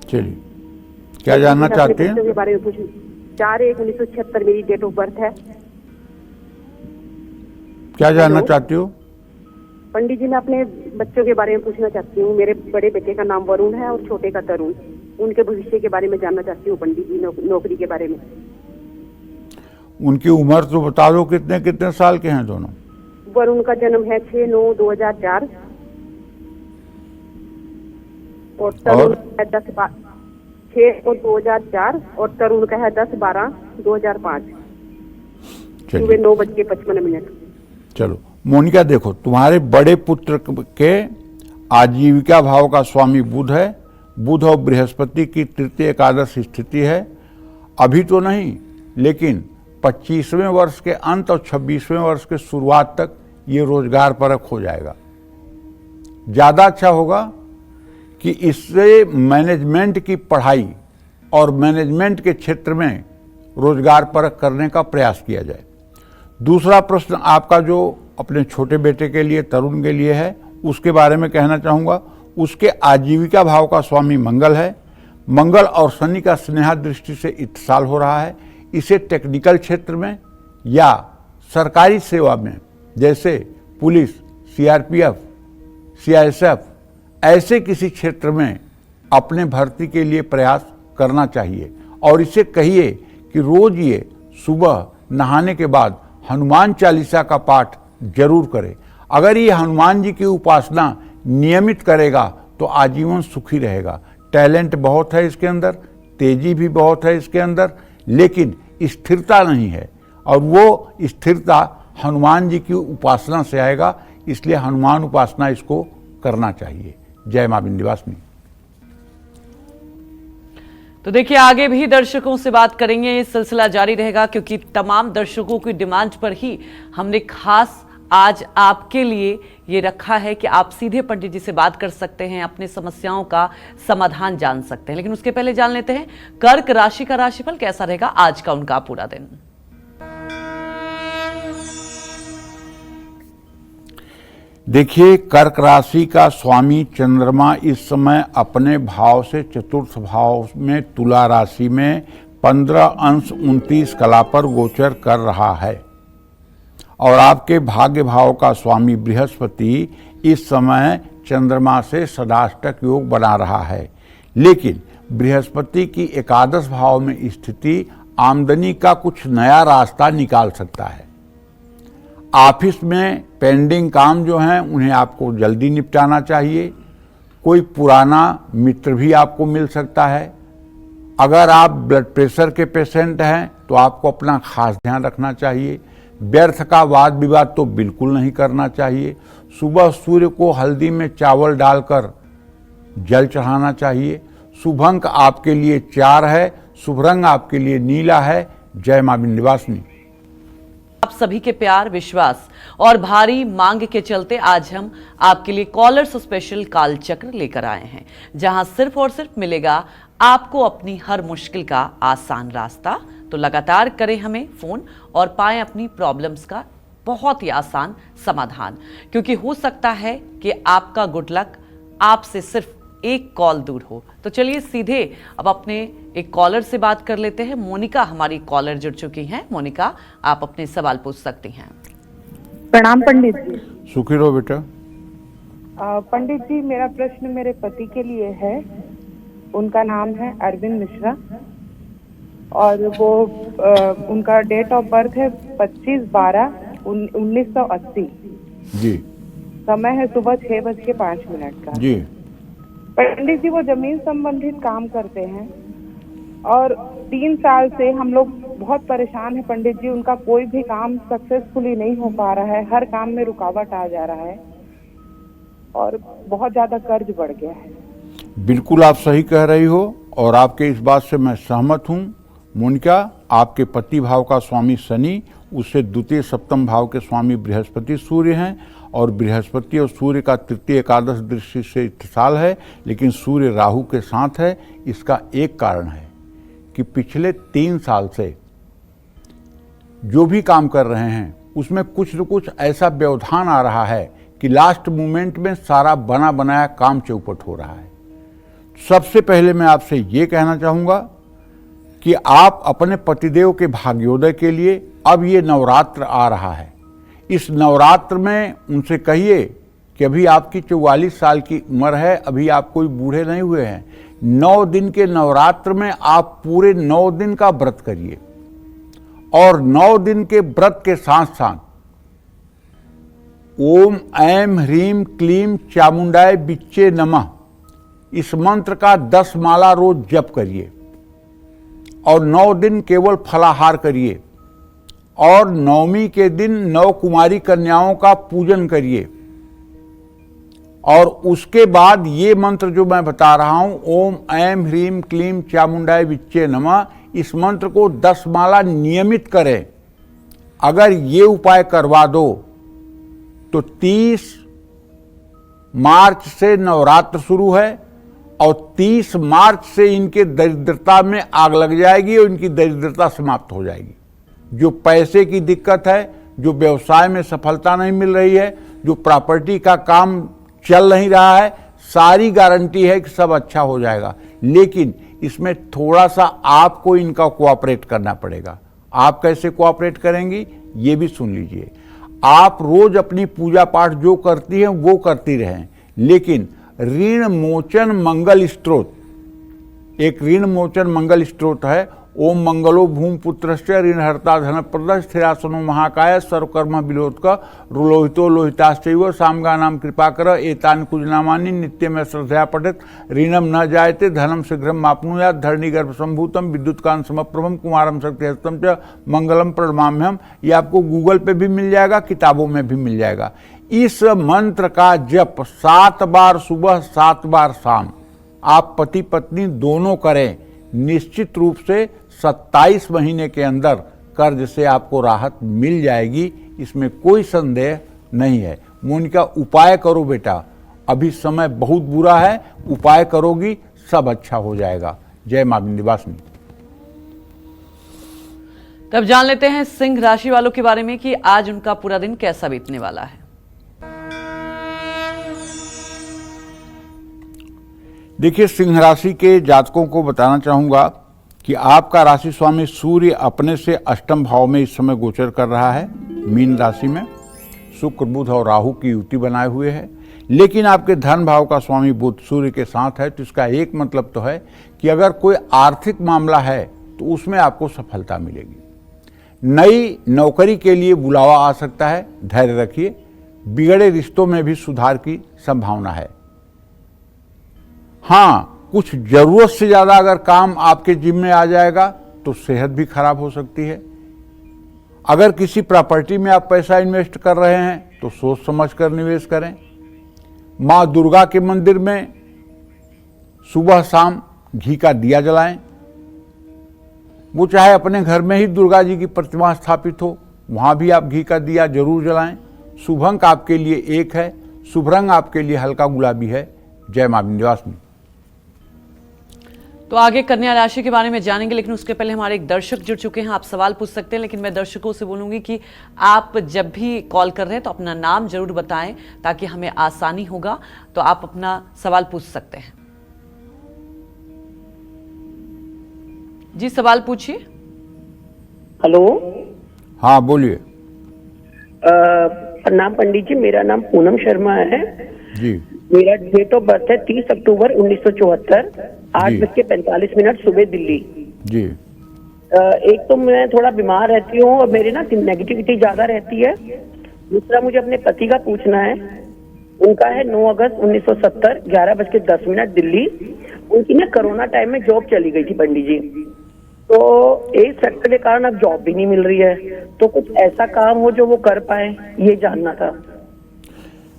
चलिए, क्या जानना चाहते हैं? के बारे में पूछ 4/1/1976 मेरी डेट ऑफ बर्थ है। क्या जानना चाहती हो? पंडित जी, मैं अपने बच्चों के बारे में पूछना चाहती हूँ। मेरे बड़े बेटे का नाम वरुण है और छोटे का तरुण। उनके भविष्य के बारे में जानना चाहती हूँ पंडित जी, नौकरी के बारे में। उनकी उम्र तो बता दो, कितने कितने साल के हैं दोनों? वरुण का जन्म है 6/9/2004 और तरुण है 6/2004 और तरुण का है 10/12/2005 सुबह 9:55। चलो मोनिका, देखो, तुम्हारे बड़े पुत्र के आजीविका भाव का स्वामी बुध है। बुध और बृहस्पति की तृतीय एकादश स्थिति है। अभी तो नहीं, लेकिन 25वें वर्ष के अंत और 26वें वर्ष के शुरुआत तक ये रोजगार परक हो जाएगा। ज़्यादा अच्छा होगा कि इससे मैनेजमेंट की पढ़ाई और मैनेजमेंट के क्षेत्र में रोजगार परक करने का प्रयास किया जाए। दूसरा प्रश्न आपका जो अपने छोटे बेटे के लिए, तरुण के लिए है, उसके बारे में कहना चाहूँगा। उसके आजीविका भाव का स्वामी मंगल है। मंगल और शनि का स्नेहा दृष्टि से इत्तिसाल हो रहा है। इसे टेक्निकल क्षेत्र में या सरकारी सेवा में जैसे पुलिस, सीआरपीएफ, सीआईएसएफ ऐसे किसी क्षेत्र में अपने भर्ती के लिए प्रयास करना चाहिए। और इसे कहिए कि रोज ये सुबह नहाने के बाद हनुमान चालीसा का पाठ जरूर करे। अगर ये हनुमान जी की उपासना नियमित करेगा तो आजीवन सुखी रहेगा। टैलेंट बहुत है इसके अंदर, तेजी भी बहुत है इसके अंदर, लेकिन स्थिरता नहीं है और वो स्थिरता हनुमान जी की उपासना से आएगा। इसलिए हनुमान उपासना इसको करना चाहिए। जय मां विंध्यवासिनी। तो देखिए आगे भी दर्शकों से बात करेंगे, ये सिलसिला जारी रहेगा क्योंकि तमाम दर्शकों की डिमांड पर ही हमने खास आज आपके लिए ये रखा है कि आप सीधे पंडित जी से बात कर सकते हैं, अपनी समस्याओं का समाधान जान सकते हैं। लेकिन उसके पहले जान लेते हैं कर्क राशि का राशिफल कैसा रहेगा आज का उनका पूरा दिन। देखिए, कर्क राशि का स्वामी चंद्रमा इस समय अपने भाव से चतुर्थ भाव में तुला राशि में 15 कला पर गोचर कर रहा है और आपके भाग्य भाव का स्वामी बृहस्पति इस समय चंद्रमा से सदाष्टक योग बना रहा है। लेकिन बृहस्पति की एकादश भाव में स्थिति आमदनी का कुछ नया रास्ता निकाल सकता है। ऑफिस में पेंडिंग काम जो हैं उन्हें आपको जल्दी निपटाना चाहिए। कोई पुराना मित्र भी आपको मिल सकता है। अगर आप ब्लड प्रेशर के पेशेंट हैं तो आपको अपना खास ध्यान रखना चाहिए। व्यर्थ का वाद विवाद तो बिल्कुल नहीं करना चाहिए। सुबह सूर्य को हल्दी में चावल डालकर जल चढ़ाना चाहिए। शुभ अंक आपके लिए 4 है। शुभ रंग आपके लिए नीला है। जय मां विंध्यवासिनी। आप सभी के प्यार, विश्वास और भारी मांग के चलते आज हम आपके लिए कॉलर्स स्पेशल काल चक्र लेकर आए हैं, जहां सिर्फ और सिर्फ मिलेगा आपको अपनी हर मुश्किल का आसान रास्ता। तो लगातार करें हमें फोन और पाएं अपनी प्रॉब्लम्स का बहुत ही आसान समाधान, क्योंकि हो सकता है कि आपका गुड लक आपसे सिर्फ एक कॉल दूर हो। तो चलिए सीधे अब अपने एक कॉलर से बात कर लेते हैं। मोनिका हमारी कॉलर जुड़ चुकी हैं। मोनिका, आप अपने सवाल पूछ सकती हैं। प्रणाम पंडित जी। सुखी रहो बेटा। पंडित जी, मेरा प्रश्न मेरे पति के लिए है। उनका नाम है अरविंद मिश्रा और वो उनका डेट ऑफ बर्थ है 25/12/1980। जी। समय है सुबह 6:05 का। जी। पंडित जी, वो जमीन संबंधित काम करते हैं और 3 साल से हम लोग बहुत परेशान हैं पंडित जी। उनका कोई भी काम सक्सेसफुली नहीं हो पा रहा है। हर काम में रुकावट आ जा रहा है और बहुत ज्यादा कर्ज बढ़ गया है। बिल्कुल आप सही कह रही हो और आपके इस बात से मैं सहमत हूँ। मोनिका, आपके पति भाव का स्वामी शनि, उससे द्वितीय सप्तम भाव के स्वामी बृहस्पति सूर्य हैं और बृहस्पति और सूर्य का तृतीय एकादश दृष्टि से इत्तिसाल है, लेकिन सूर्य राहु के साथ है। इसका एक कारण है कि पिछले 3 साल से जो भी काम कर रहे हैं उसमें कुछ न कुछ ऐसा व्यवधान आ रहा है कि लास्ट मोमेंट में सारा बना बनाया काम चौपट हो रहा है। सबसे पहले मैं आपसे ये कहना चाहूँगा कि आप अपने पतिदेव के भाग्योदय के लिए, अब ये नवरात्र आ रहा है, इस नवरात्र में उनसे कहिए कि अभी आपकी 44 साल की उम्र है, अभी आप कोई बूढ़े नहीं हुए हैं। 9 दिन के नवरात्र में आप पूरे 9 दिन का व्रत करिए और 9 दिन के व्रत के साथ साथ ओम ऐं ह्रीं क्लीं चामुंडाय बिच्चे नमः इस मंत्र का 10 माला रोज जप करिए और 9 दिन केवल फलाहार करिए और नवमी के दिन 9 कुमारी कन्याओं का पूजन करिए और उसके बाद ये मंत्र जो मैं बता रहा हूं, ओम ऐं ह्रीं क्लीं चामुंडाय बिच्चे नमः, इस मंत्र को 10 माला नियमित करें। अगर ये उपाय करवा दो तो 30 मार्च से नवरात्र शुरू है और 30 मार्च से इनके दरिद्रता में आग लग जाएगी और इनकी दरिद्रता समाप्त हो जाएगी। जो पैसे की दिक्कत है, जो व्यवसाय में सफलता नहीं मिल रही है, जो प्रॉपर्टी का काम चल नहीं रहा है, सारी गारंटी है कि सब अच्छा हो जाएगा, लेकिन इसमें थोड़ा सा आपको इनका कोऑपरेट करना पड़ेगा। आप कैसे कोऑपरेट करेंगी ये भी सुन लीजिए। आप रोज अपनी पूजा पाठ जो करती हैं वो करती रहें, लेकिन ऋण मोचन मंगल स्त्रोत, एक ऋण मोचन मंगल स्त्रोत है। ओम मंगलो भूमिपुत्रस्य ऋणहर्ता धनप्रद स्थिरासनो महाकाय सर्वकर्म विलोक रुलोहितो लोहिताश्चैव सामगानां कृपाकर एतानि कुजनामानि नित्यं श्रद्धया पठेत ऋणम न जायते धनम शीघ्रम आप्नुयात् धरणीगर्भ संभूतम विद्युत्कांत समप्रभम कुमारम शक्तिहस्तम च मंगलम प्रणमाम्यहम। ये आपको गूगल पे भी मिल जाएगा, किताबों में भी मिल जाएगा। इस मंत्र का जप 7 बार सुबह 7 बार शाम आप पति पत्नी दोनों करें। निश्चित रूप से 27 महीने के अंदर कर्ज से आपको राहत मिल जाएगी, इसमें कोई संदेह नहीं है। मोनिका, उपाय करो बेटा, अभी समय बहुत बुरा है, उपाय करोगी सब अच्छा हो जाएगा। जय मां विंध्यवासिनी। तब जान लेते हैं सिंह राशि वालों के बारे में कि आज उनका पूरा दिन कैसा बीतने वाला है। देखिए, सिंह राशि के जातकों को बताना चाहूंगा कि आपका राशि स्वामी सूर्य अपने से अष्टम भाव में इस समय गोचर कर रहा है, मीन राशि में। शुक्र बुध और राहु की युति बनाए हुए है, लेकिन आपके धन भाव का स्वामी बुध सूर्य के साथ है। तो इसका एक मतलब तो है कि अगर कोई आर्थिक मामला है तो उसमें आपको सफलता मिलेगी। नई नौकरी के लिए बुलावा आ सकता है, धैर्य रखिए। बिगड़े रिश्तों में भी सुधार की संभावना है। हाँ, कुछ जरूरत से ज्यादा अगर काम आपके जिम्मे आ जाएगा तो सेहत भी खराब हो सकती है। अगर किसी प्रॉपर्टी में आप पैसा इन्वेस्ट कर रहे हैं तो सोच समझ कर निवेश करें। मां दुर्गा के मंदिर में सुबह शाम घी का दिया जलाएं। वो चाहे अपने घर में ही दुर्गा जी की प्रतिमा स्थापित हो, वहां भी आप घी का दिया जरूर जलाएं। शुभ अंक आपके लिए 1 है, शुभ रंग आपके लिए हल्का गुलाबी है। जय मां विंध्यवासिनी। तो आगे कन्या राशि के बारे में जानेंगे, लेकिन उसके पहले हमारे एक दर्शक जुड़ चुके हैं। आप सवाल पूछ सकते हैं, लेकिन मैं दर्शकों से बोलूंगी कि आप जब भी कॉल कर रहे हैं तो अपना नाम जरूर बताएं ताकि हमें आसानी होगा। तो आप अपना सवाल पूछ सकते हैं। जी, सवाल पूछिए। हेलो। हाँ, बोलिए। प्रणाम पंडित जी, मेरा नाम पूनम शर्मा है जी। मेरा डेट ऑफ बर्थ है 30 अक्टूबर 1974, 8:45 सुबह, दिल्ली जी। एक तो मैं थोड़ा बीमार रहती हूँ और मेरी ना नेगेटिविटी ज्यादा रहती है। दूसरा, मुझे अपने पति का पूछना है। उनका है 9 अगस्त 1970, 11:10 दिल्ली। उनकी ना कोरोना टाइम में जॉब चली गई थी पंडित जी, तो एज फैक्टर के कारण अब जॉब भी नहीं मिल रही है। तो कुछ ऐसा काम हो जो वो कर पाए, ये जानना था।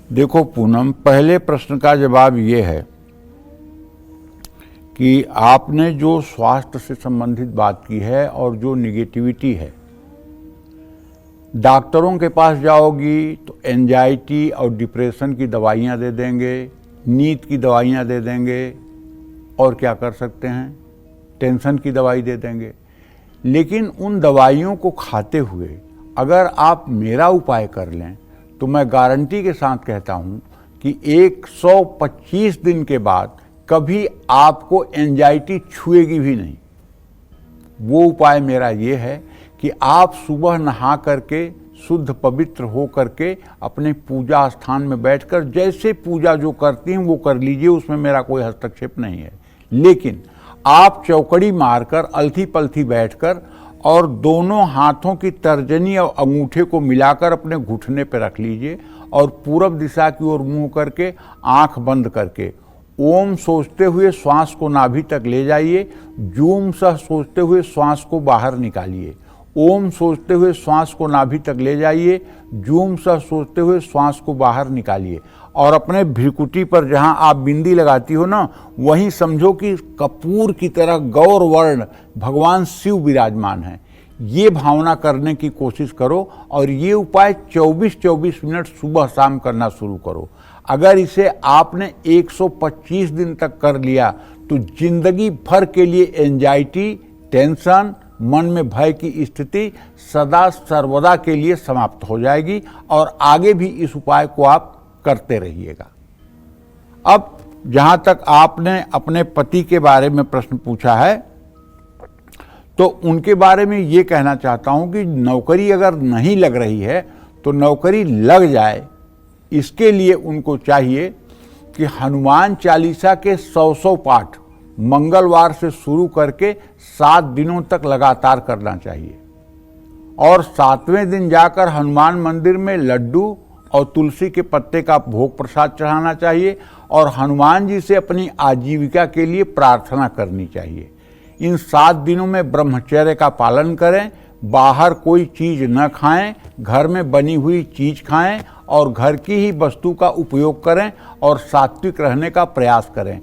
देखो पूनम, पहले प्रश्न का जवाब ये है कि आपने जो स्वास्थ्य से संबंधित बात की है और जो निगेटिविटी है, डॉक्टरों के पास जाओगी तो एंजाइटी और डिप्रेशन की दवाइयाँ दे देंगे, नींद की दवाइयाँ दे देंगे, और क्या कर सकते हैं, टेंशन की दवाई दे देंगे। लेकिन उन दवाइयों को खाते हुए अगर आप मेरा उपाय कर लें तो मैं गारंटी के साथ कहता हूं कि 125 दिन के बाद कभी आपको एंजाइटी छुएगी भी नहीं। वो उपाय मेरा ये है कि आप सुबह नहा करके शुद्ध पवित्र हो करके अपने पूजा स्थान में बैठकर जैसे पूजा जो करती हैं वो कर लीजिए, उसमें मेरा कोई हस्तक्षेप नहीं है। लेकिन आप चौकड़ी मारकर अलथी पलथी बैठकर और दोनों हाथों की तर्जनी और अंगूठे को मिलाकर अपने घुटने पर रख लीजिए और पूरब दिशा की ओर मुंह करके आंख बंद करके ओम सोचते हुए श्वास को नाभि तक ले जाइए। जूम सह सोचते हुए श्वास को बाहर निकालिए। ओम सोचते हुए श्वास को नाभि तक ले जाइए, जूम सह सोचते हुए श्वास को बाहर निकालिए। और अपने भ्रिकुटी पर जहां आप बिंदी लगाती हो ना, वहीं समझो कि कपूर की तरह गौर वर्ण भगवान शिव विराजमान हैं। ये भावना करने की कोशिश करो और ये उपाय 24-24 मिनट सुबह शाम करना शुरू करो। अगर इसे आपने 125 दिन तक कर लिया तो जिंदगी भर के लिए एंजाइटी, टेंशन, मन में भय की स्थिति सदा सर्वदा के लिए समाप्त हो जाएगी और आगे भी इस उपाय को आप करते रहिएगा। अब जहां तक आपने अपने पति के बारे में प्रश्न पूछा है, तो उनके बारे में ये कहना चाहता हूं कि नौकरी अगर नहीं लग रही है तो नौकरी लग जाए। इसके लिए उनको चाहिए कि हनुमान चालीसा के 100 पाठ मंगलवार से शुरू करके 7 दिनों तक लगातार करना चाहिए और 7वें दिन जाकर हनुमान मंदिर में लड्डू और तुलसी के पत्ते का भोग प्रसाद चढ़ाना चाहिए और हनुमान जी से अपनी आजीविका के लिए प्रार्थना करनी चाहिए। इन 7 दिनों में ब्रह्मचर्य का पालन करें, बाहर कोई चीज न खाएं, घर में बनी हुई चीज खाएं और घर की ही वस्तु का उपयोग करें और सात्विक रहने का प्रयास करें।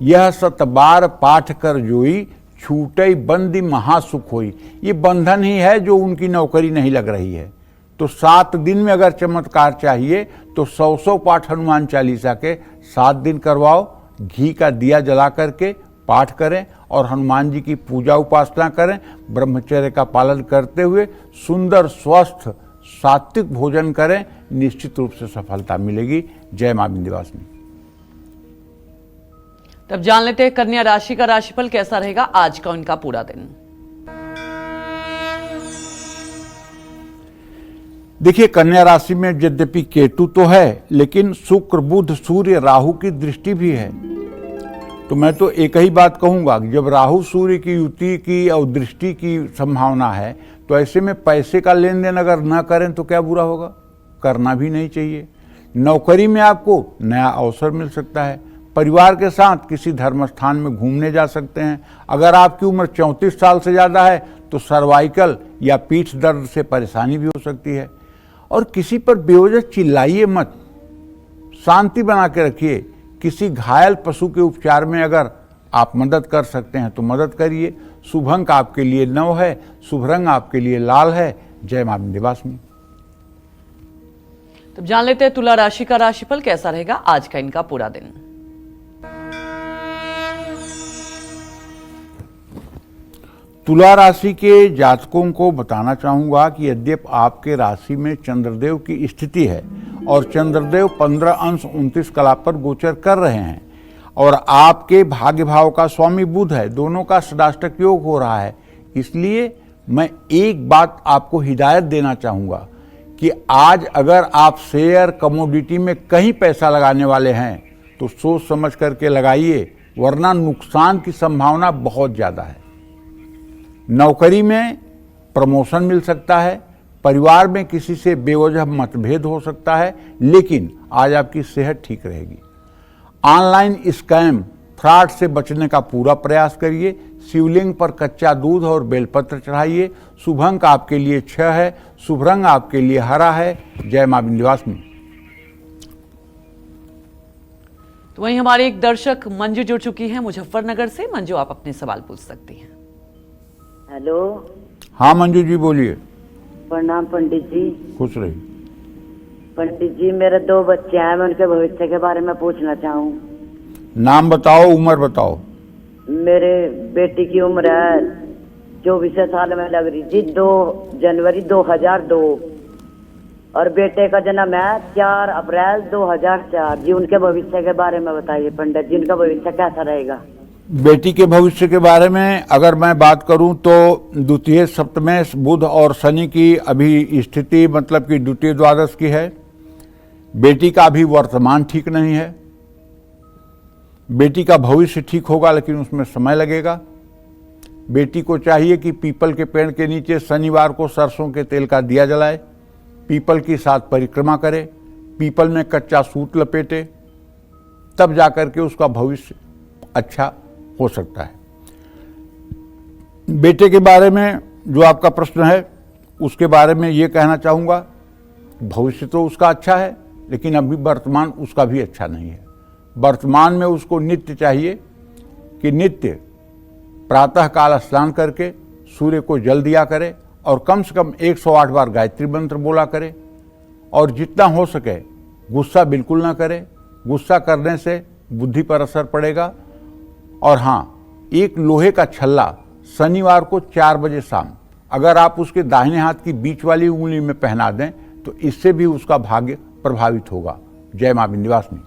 यह 7 बार पाठ कर जोई, छूटई बंदी महासुख होई। ये बंधन ही है जो उनकी नौकरी नहीं लग रही है। तो 7 दिन में अगर चमत्कार चाहिए तो 100 पाठ हनुमान चालीसा के 7 दिन करवाओ, घी का दिया जला करके पाठ करें और हनुमान जी की पूजा उपासना करें। ब्रह्मचर्य का पालन करते हुए सुंदर स्वस्थ सात्विक भोजन करें, निश्चित रूप से सफलता मिलेगी। जय मां विंध्यवासिनी। तब जान लेते हैं कन्या राशि का राशिफल कैसा रहेगा आज का उनका पूरा दिन। देखिए, कन्या राशि में यद्यपि केतु तो है, लेकिन शुक्र बुध सूर्य राहु की दृष्टि भी है। तो मैं तो एक ही बात कहूंगा कि जब राहु सूर्य की युति की और दृष्टि की संभावना है तो ऐसे में पैसे का लेन देन अगर न करें तो क्या बुरा होगा, करना भी नहीं चाहिए। नौकरी में आपको नया अवसर मिल सकता है। परिवार के साथ किसी धर्म स्थान में घूमने जा सकते हैं। अगर आपकी उम्र 34 साल से ज़्यादा है तो सर्वाइकल या पीठ दर्द से परेशानी भी हो सकती है। और किसी पर बेवजह चिल्लाइए मत, शांति बना के रखिए। किसी घायल पशु के उपचार में अगर आप मदद कर सकते हैं तो मदद करिए। शुभ अंक आपके लिए 9 है, शुभ रंग आपके लिए लाल है। जय मां विंध्यवासिनी। तब जान लेते हैं तुला राशि का राशिफल कैसा रहेगा आज का इनका पूरा दिन। तुला राशि के जातकों को बताना चाहूंगा कि यद्यपि आपके राशि में चंद्रदेव की स्थिति है और चंद्रदेव 15 अंश 29 कला पर गोचर कर रहे हैं और आपके भाग्य भाव का स्वामी बुध है, दोनों का सदाष्टक योग हो रहा है। इसलिए मैं एक बात आपको हिदायत देना चाहूंगा कि आज अगर आप शेयर कमोडिटी में कहीं पैसा लगाने वाले हैं तो सोच समझ करके लगाइए, वरना नुकसान की संभावना बहुत ज़्यादा है। नौकरी में प्रमोशन मिल सकता है, परिवार में किसी से बेवजह मतभेद हो सकता है, लेकिन आज आपकी सेहत ठीक रहेगी। ऑनलाइन स्कैम फ्रॉड से बचने का पूरा प्रयास करिए। शिवलिंग पर कच्चा दूध और बेलपत्र चढ़ाइए। शुभ अंक आपके लिए 6 है, शुभ रंग आपके लिए हरा है। जय मां विंध्यवासिनी। तो वहीं हमारे एक दर्शक मंजू जुड़ चुकी है मुजफ्फरनगर से। मंजू, आप अपने सवाल पूछ सकती हैं। हेलो। हाँ मंजू जी, बोलिए। प्रणाम पंडित जी। खुश रहिए। पंडित जी, मेरे 2 बच्चे हैं, मैं उनके भविष्य के बारे में पूछना चाहूँ। नाम बताओ, उम्र बताओ। मेरे बेटी की उम्र है 24 साल में लग रही थी, 2 जनवरी 2002 और बेटे का जन्म है 4 अप्रैल 2004। जी, उनके भविष्य के बारे में बताइए पंडित जी, उनका भविष्य कैसा रहेगा। बेटी के भविष्य के बारे में अगर मैं बात करूं तो द्वितीय सप्तमेश बुध और शनि की अभी स्थिति मतलब कि द्वितीय द्वादश की है। बेटी का अभी वर्तमान ठीक नहीं है। बेटी का भविष्य ठीक होगा लेकिन उसमें समय लगेगा। बेटी को चाहिए कि पीपल के पेड़ के नीचे शनिवार को सरसों के तेल का दिया जलाए, पीपल की 7 परिक्रमा करे, पीपल में कच्चा सूत लपेटे, तब जाकर के उसका भविष्य अच्छा हो सकता है। बेटे के बारे में जो आपका प्रश्न है उसके बारे में ये कहना चाहूँगा, भविष्य तो उसका अच्छा है लेकिन अभी वर्तमान उसका भी अच्छा नहीं है। वर्तमान में उसको नित्य चाहिए कि नित्य प्रातः काल स्नान करके सूर्य को जल दिया करे और कम से कम 108 बार गायत्री मंत्र बोला करे और जितना हो सके गुस्सा बिल्कुल ना करे। गुस्सा करने से बुद्धि पर असर पड़ेगा। और हाँ, एक लोहे का छल्ला शनिवार को 4 बजे शाम अगर आप उसके दाहिने हाथ की बीच वाली उंगली में पहना दें तो इससे भी उसका भाग्य प्रभावित होगा। जय मां विंध्यवासिनी।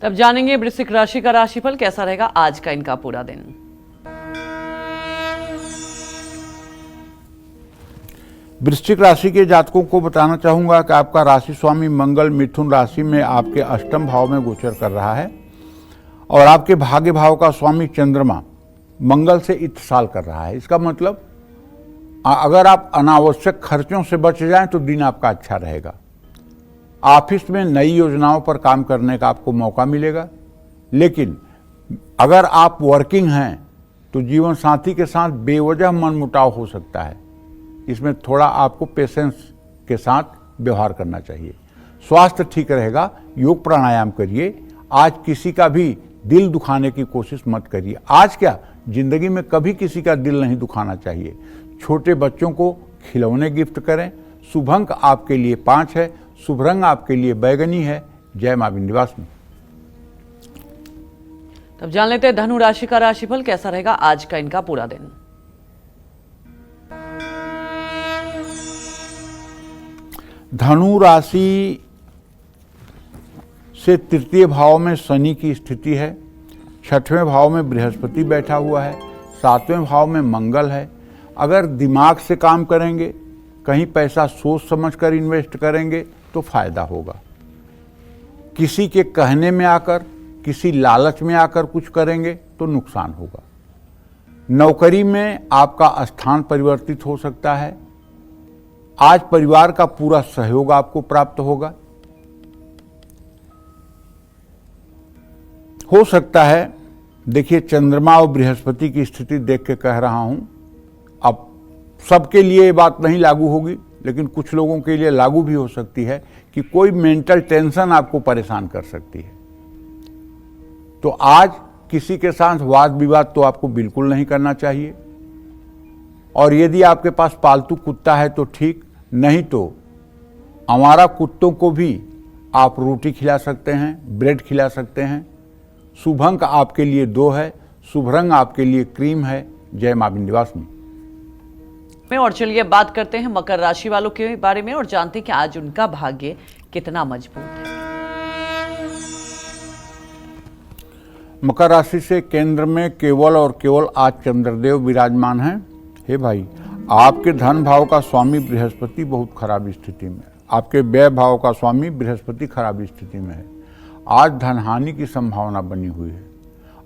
तब जानेंगे वृश्चिक राशि का राशिफल कैसा रहेगा आज का इनका पूरा दिन। वृश्चिक राशि के जातकों को बताना चाहूंगा कि आपका राशि स्वामी मंगल मिथुन राशि में आपके अष्टम भाव में गोचर कर रहा है और आपके भाग्य भाव का स्वामी चंद्रमा मंगल से इत्तिसाल कर रहा है। इसका मतलब अगर आप अनावश्यक खर्चों से बच जाएं तो दिन आपका अच्छा रहेगा। ऑफिस में नई योजनाओं पर काम करने का आपको मौका मिलेगा, लेकिन अगर आप वर्किंग हैं तो जीवन साथी के साथ बेवजह मनमुटाव हो सकता है। इसमें थोड़ा आपको पेशेंस के साथ व्यवहार करना चाहिए। स्वास्थ्य ठीक रहेगा, योग प्राणायाम करिए। आज किसी का भी दिल दुखाने की कोशिश मत करिए। आज क्या, जिंदगी में कभी किसी का दिल नहीं दुखाना चाहिए। छोटे बच्चों को खिलौने गिफ्ट करें। शुभ अंक आपके लिए 5 है, शुभ रंग आपके लिए बैगनी है। जय मां विंध्यवासिनी। तब जान लेते हैं धनु राशि का राशिफल कैसा रहेगा आज का इनका पूरा दिन। धनु राशि से तृतीय भाव में शनि की स्थिति है, छठवें भाव में बृहस्पति बैठा हुआ है, सातवें भाव में मंगल है। अगर दिमाग से काम करेंगे, कहीं पैसा सोच समझकर इन्वेस्ट करेंगे तो फायदा होगा। किसी के कहने में आकर, किसी लालच में आकर कुछ करेंगे तो नुकसान होगा। नौकरी में आपका स्थान परिवर्तित हो सकता है। आज परिवार का पूरा सहयोग आपको प्राप्त होगा। हो सकता है, देखिए चंद्रमा और बृहस्पति की स्थिति देख के कह रहा हूं, अब सबके लिए ये बात नहीं लागू होगी, लेकिन कुछ लोगों के लिए लागू भी हो सकती है कि कोई मेंटल टेंशन आपको परेशान कर सकती है। तो आज किसी के साथ वाद विवाद तो आपको बिल्कुल नहीं करना चाहिए। और यदि आपके पास पालतू कुत्ता है तो ठीक, नहीं तो आवारा कुत्तों को भी आप रोटी खिला सकते हैं, ब्रेड खिला सकते हैं। शुभ अंक आपके लिए 2 है, शुभ रंग आपके लिए क्रीम है। जय मां विंध्यवासिनी। और चलिए बात करते हैं मकर राशि वालों के बारे में और जानते हैं कि आज उनका भाग्य कितना मजबूत है। मकर राशि से केंद्र में केवल और केवल आज चंद्रदेव विराजमान हैं। हे भाई, आपके धन भाव का स्वामी बृहस्पति बहुत खराब स्थिति में है। आपके व्यय भाव का स्वामी बृहस्पति खराब स्थिति में है। आज धन हानि की संभावना बनी हुई है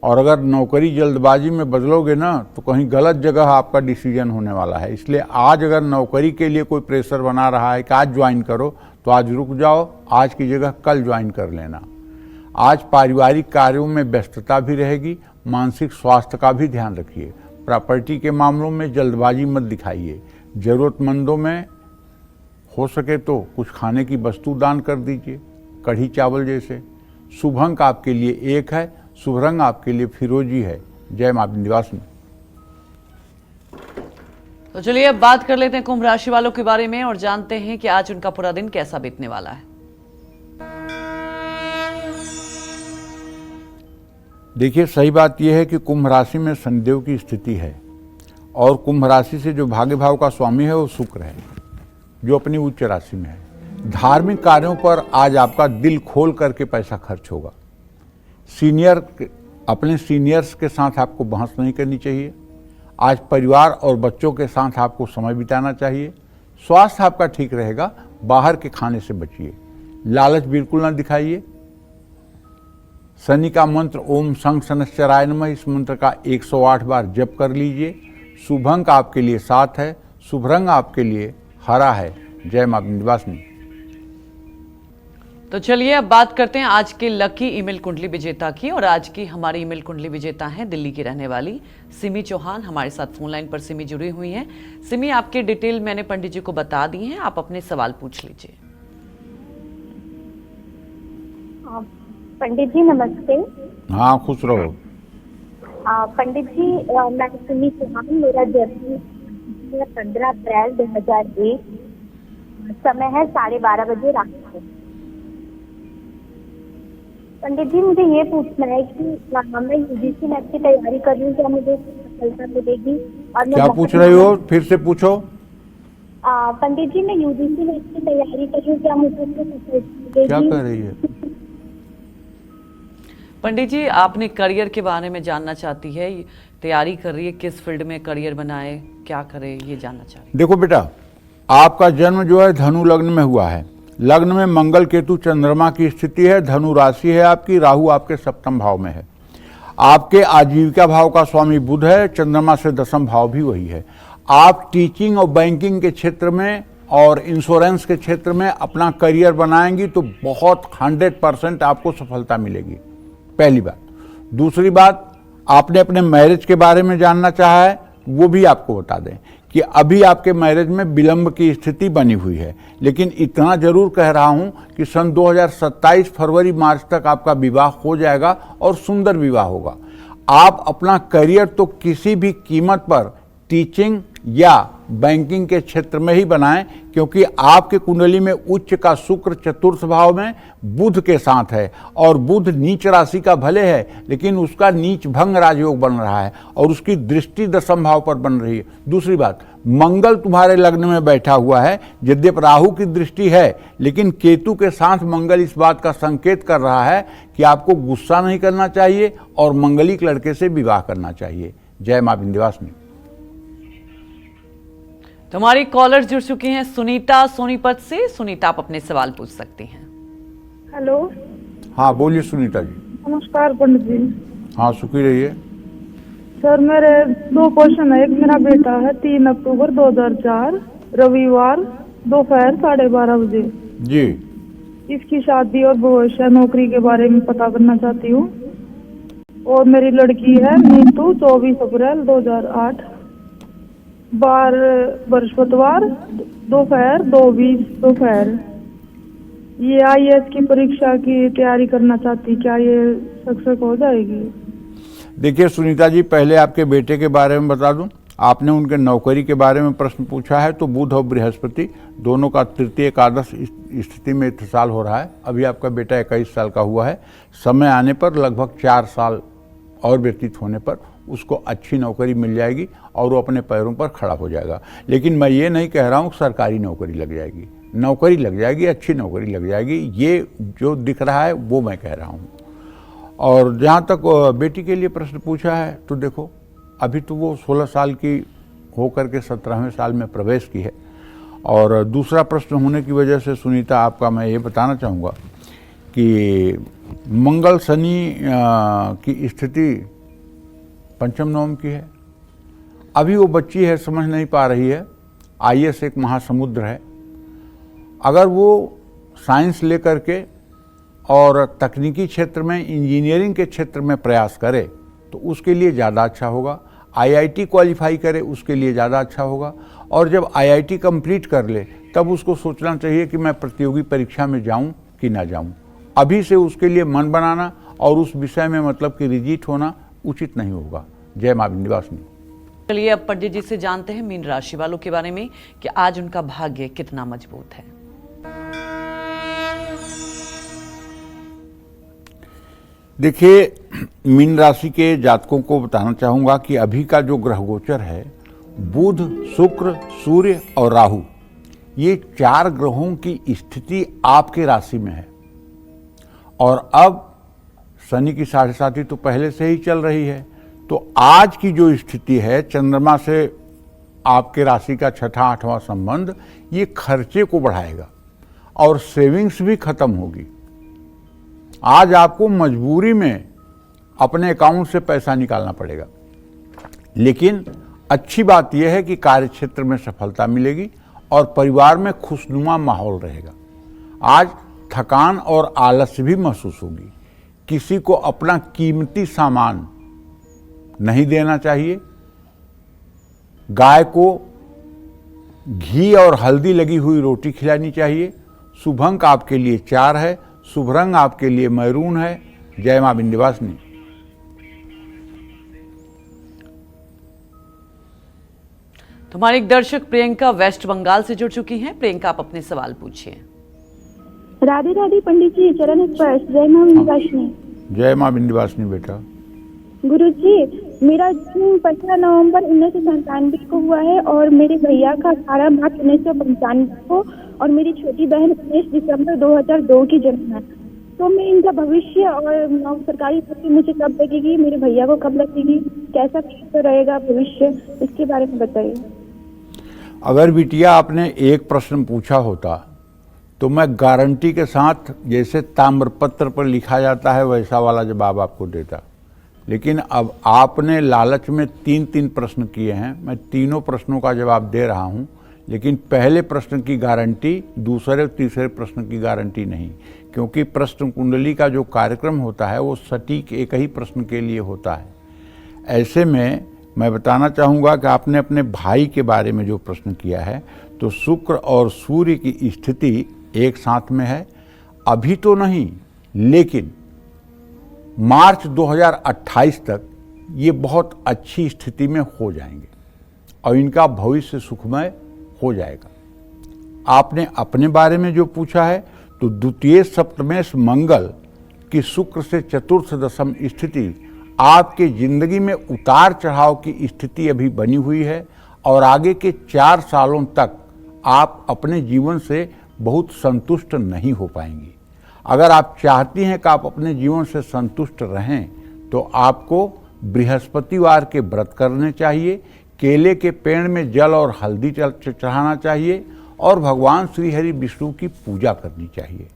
और अगर नौकरी जल्दबाजी में बदलोगे ना तो कहीं गलत जगह आपका डिसीजन होने वाला है। इसलिए आज अगर नौकरी के लिए कोई प्रेशर बना रहा है कि आज ज्वाइन करो, तो आज रुक जाओ, आज की जगह कल ज्वाइन कर लेना। आज पारिवारिक कार्यों में व्यस्तता भी रहेगी। मानसिक स्वास्थ्य का भी ध्यान रखिए। प्रॉपर्टी के मामलों में जल्दबाजी मत दिखाइए। जरूरतमंदों में हो सके तो कुछ खाने की वस्तु दान कर दीजिए, कढ़ी चावल जैसे। शुभ अंक आपके लिए 1 है, शुभ रंग आपके लिए फिरोजी है। जय मां विंध्यवासिनी। तो चलिए अब बात कर लेते हैं कुंभ राशि वालों के बारे में और जानते हैं कि आज उनका पूरा दिन कैसा बीतने वाला है। देखिए, सही बात यह है कि कुंभ राशि में शनिदेव की स्थिति है और कुंभ राशि से जो भाग्य भाव का स्वामी है वो शुक्र है, जो अपनी उच्च राशि में है। धार्मिक कार्यों पर आज आपका दिल खोल करके पैसा खर्च होगा। अपने सीनियर्स के साथ आपको बहस नहीं करनी चाहिए। आज परिवार और बच्चों के साथ आपको समय बिताना चाहिए। स्वास्थ्य आपका ठीक रहेगा। बाहर के खाने से बचिए। लालच बिल्कुल ना दिखाइए। शनि का मंत्र ओम शं शनश्चराय नमः, इस मंत्र का 108 बार जप कर लीजिए। शुभ अंक आपके लिए 7 है, शुभ रंग आपके लिए हरा है। जय मां विंध्यवासिनी। तो चलिए अब बात करते हैं आज के लकी ईमेल कुंडली विजेता की और आज की हमारी ईमेल कुंडली विजेता हैं दिल्ली की रहने वाली सिमी चौहान। हमारे साथ फोन लाइन पर सिमी जुड़ी हुई हैं। सिमी, आपके डिटेल मैंने पंडित जी को बता दी हैं, आप अपने सवाल पूछ लीजिए। पंडित जी नमस्ते। हाँ, खुश रहो। पंडित जी, मैं सिमी चौहान, मेरा जन्म 15 अप्रैल 2001, समय है 12:30 बजे रात को। पंडित जी, मुझे ये पूछना है कि मैं यूजीसी नेट की तैयारी कर रही हूँ, क्या मुझे सफलता मिलेगी? और क्या पूछ रही हो, फिर से पूछो। पंडित जी, मैं यूजीसी नेट की तैयारी कर रही हूँ, क्या मुझे सफलता मिलेगी? क्या कर रही है? पंडित जी, आपने करियर के बारे में जानना चाहती है, तैयारी कर रही है, किस फील्ड में करियर बनाए, क्या करे, ये जानना चाह रही है। देखो बेटा, आपका जन्म जो है धनु लग्न में हुआ है। लग्न में मंगल केतु चंद्रमा की स्थिति है, धनु राशि है आपकी, राहु आपके सप्तम भाव में है। आपके आजीविका भाव का स्वामी बुध है, चंद्रमा से दसम भाव भी वही है। आप टीचिंग और बैंकिंग के क्षेत्र में और इंश्योरेंस के क्षेत्र में अपना करियर बनाएंगी तो बहुत 100% आपको सफलता मिलेगी, पहली बात। दूसरी बात, आपने अपने मैरिज के बारे में जानना चाहा है, वो भी आपको बता दें कि अभी आपके मैरिज में विलंब की स्थिति बनी हुई है, लेकिन इतना जरूर कह रहा हूं कि सन 2027 फरवरी मार्च तक आपका विवाह हो जाएगा और सुंदर विवाह होगा। आप अपना करियर तो किसी भी कीमत पर टीचिंग या बैंकिंग के क्षेत्र में ही बनाएं, क्योंकि आपके कुंडली में उच्च का शुक्र चतुर्थ भाव में बुध के साथ है और बुध नीच राशि का भले है, लेकिन उसका नीच भंग राजयोग बन रहा है और उसकी दृष्टि दसम भाव पर बन रही है। दूसरी बात, मंगल तुम्हारे लग्न में बैठा हुआ है, यद्यप राहु की दृष्टि है, लेकिन केतु के साथ मंगल इस बात का संकेत कर रहा है कि आपको गुस्सा नहीं करना चाहिए और मंगलिक लड़के से विवाह करना चाहिए। जय मां विंध्यवासिनी। हमारी कॉलर जुड़ चुकी हैं सुनीता सोनीपत से। सुनीता, आप अपने सवाल पूछ सकती हैं। हेलो। हाँ बोलिए सुनीता जी। नमस्कार पंडित जी। हाँ सुखी रहिए। सर मेरे 2 क्वेश्चन है। एक मेरा बेटा है 3 अक्टूबर 2004 रविवार दोपहर 12:30 बजे जी। इसकी शादी और भविष्य नौकरी के बारे में पता करना चाहती हूँ। और मेरी लड़की है नीतू 24 अप्रैल 2008 बृहस्पतिवार दोपहर 2:20 दोपहर। ये IAS की परीक्षा की तैयारी करना चाहती, क्या ये सक्सेस हो जाएगी? देखिए सुनीता जी, पहले आपके बेटे के बारे में बता दूं। आपने उनके नौकरी के बारे में प्रश्न पूछा है, तो बुध और बृहस्पति दोनों का तृतीय एकादश स्थिति में इत्तिसाल हो रहा है। अभी आपका बेटा 21 साल का हुआ है। समय आने पर लगभग 4 साल और व्यतीत होने पर उसको अच्छी नौकरी मिल जाएगी और वो अपने पैरों पर खड़ा हो जाएगा। लेकिन मैं ये नहीं कह रहा हूँ सरकारी नौकरी लग जाएगी, नौकरी लग जाएगी, अच्छी नौकरी लग जाएगी, ये जो दिख रहा है वो मैं कह रहा हूँ। और जहाँ तक बेटी के लिए प्रश्न पूछा है, तो देखो अभी तो वो 16 साल की होकर के 17वें साल में प्रवेश की है। और दूसरा प्रश्न होने की वजह से सुनीता आपका मैं ये बताना चाहूँगा कि मंगल शनि की स्थिति पंचम नवम की है। अभी वो बच्ची है, समझ नहीं पा रही है। IAS एक महासमुद्र है। अगर वो साइंस लेकर के और तकनीकी क्षेत्र में, इंजीनियरिंग के क्षेत्र में प्रयास करे तो उसके लिए ज़्यादा अच्छा होगा। IIT क्वालिफाई करे उसके लिए ज़्यादा अच्छा होगा। और जब IIT कंप्लीट कर ले तब उसको सोचना चाहिए कि मैं प्रतियोगी परीक्षा में जाऊं कि ना जाऊं। अभी से उसके लिए मन बनाना और उस विषय में मतलब कि रिजिट होना उचित नहीं होगा। जय मां विंध्यवासिनी। चलिए अब पंडित जी से जानते हैं मीन राशि वालों के बारे में कि आज उनका भाग्य कितना मजबूत है। देखिए, मीन राशि के जातकों को बताना चाहूंगा कि अभी का जो ग्रह गोचर है, बुध, शुक्र, सूर्य और राहु, ये 4 ग्रहों की स्थिति आपके राशि में है। और अब शनि की 7.5 तो पहले से ही चल रही है। तो आज की जो स्थिति है, चंद्रमा से आपके राशि का 6ठा-8वां संबंध, ये खर्चे को बढ़ाएगा और सेविंग्स भी खत्म होगी। आज आपको मजबूरी में अपने अकाउंट से पैसा निकालना पड़ेगा। लेकिन अच्छी बात यह है कि कार्य क्षेत्र में सफलता मिलेगी और परिवार में खुशनुमा माहौल रहेगा। आज थकान और आलस्य भी महसूस होगी। किसी को अपना कीमती सामान नहीं देना चाहिए। गाय को घी और हल्दी लगी हुई रोटी खिलानी चाहिए। शुभ अंक आपके लिए 4 है। शुभ रंग आपके लिए मैरून है। जय मां विंध्यवासिनी। तुम्हारी एक दर्शक प्रियंका वेस्ट बंगाल से जुड़ चुकी हैं। प्रियंका, आप अपने सवाल पूछिए। राधे राधे पंडित जी, चरण स्पर्श। जय मां विंध्यवासिनी। जय मां विंध्यवासिनी बेटा। गुरु जी, मेरा जन्म 15 नवंबर 1997 को हुआ है और मेरे भैया का 18 मार्च 1995 को और मेरी छोटी बहन 19 दिसंबर 2002 की जन्म है। तो मैं इनका भविष्य और सरकारी नौकरी मुझे कब लगेगी, मेरे भैया को कब लगेगी, कैसा रहेगा भविष्य, इसके बारे में बताइए। अगर बिटिया आपने एक प्रश्न पूछा होता तो मैं गारंटी के साथ, जैसे ताम्रपत्र पर लिखा जाता है वैसा वाला जवाब आपको देता। लेकिन अब आपने लालच में 3 प्रश्न किए हैं, मैं तीनों प्रश्नों का जवाब दे रहा हूं, लेकिन पहले प्रश्न की गारंटी, दूसरे और तीसरे प्रश्न की गारंटी नहीं, क्योंकि प्रश्न कुंडली का जो कार्यक्रम होता है वो सटीक एक ही प्रश्न के लिए होता है। ऐसे में मैं बताना चाहूँगा कि आपने अपने भाई के बारे में जो प्रश्न किया है, तो शुक्र और सूर्य की स्थिति एक साथ में है। अभी तो नहीं, लेकिन मार्च 2028 तक ये बहुत अच्छी स्थिति में हो जाएंगे और इनका भविष्य सुखमय हो जाएगा। आपने अपने बारे में जो पूछा है, तो द्वितीय सप्तमेश मंगल की शुक्र से चतुर्थ दशम स्थिति आपके जिंदगी में उतार चढ़ाव की स्थिति अभी बनी हुई है और आगे के 4 सालों तक आप अपने जीवन से बहुत संतुष्ट नहीं हो पाएंगी। अगर आप चाहती हैं कि आप अपने जीवन से संतुष्ट रहें, तो आपको बृहस्पतिवार के व्रत करने चाहिए, केले के पेड़ में जल और हल्दी चढ़ाना चाहिए और भगवान श्री हरि विष्णु की पूजा करनी चाहिए।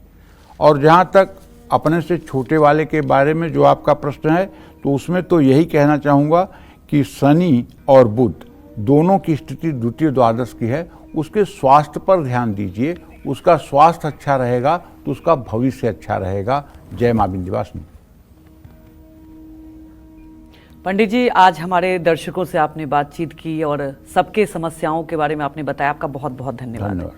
और जहाँ तक अपने से छोटे वाले के बारे में जो आपका प्रश्न है, तो उसमें तो यही कहना चाहूँगा कि शनि और बुध दोनों की स्थिति द्वितीय द्वादश की है, उसके स्वास्थ्य पर ध्यान दीजिए। उसका स्वास्थ्य अच्छा रहेगा तो उसका भविष्य अच्छा रहेगा। जय मां विंध्यवासिनी। पंडित जी, आज हमारे दर्शकों से आपने बातचीत की और सबके समस्याओं के बारे में आपने बताया, आपका बहुत बहुत धन्यवाद।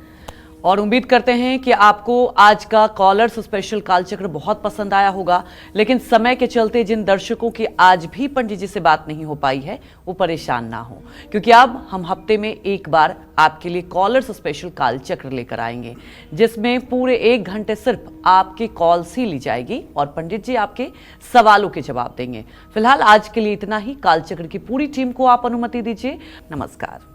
और उम्मीद करते हैं कि आपको आज का कॉलर्स स्पेशल कालचक्र बहुत पसंद आया होगा। लेकिन समय के चलते जिन दर्शकों की आज भी पंडित जी से बात नहीं हो पाई है, वो परेशान ना हो, क्योंकि अब हम हफ्ते में एक बार आपके लिए कॉलर्स स्पेशल कालचक्र लेकर आएंगे, जिसमें पूरे 1 घंटे सिर्फ आपकी कॉल्स ही ली जाएगी और पंडित जी आपके सवालों के जवाब देंगे। फिलहाल आज के लिए इतना ही। कालचक्र की पूरी टीम को आप अनुमति दीजिए। नमस्कार।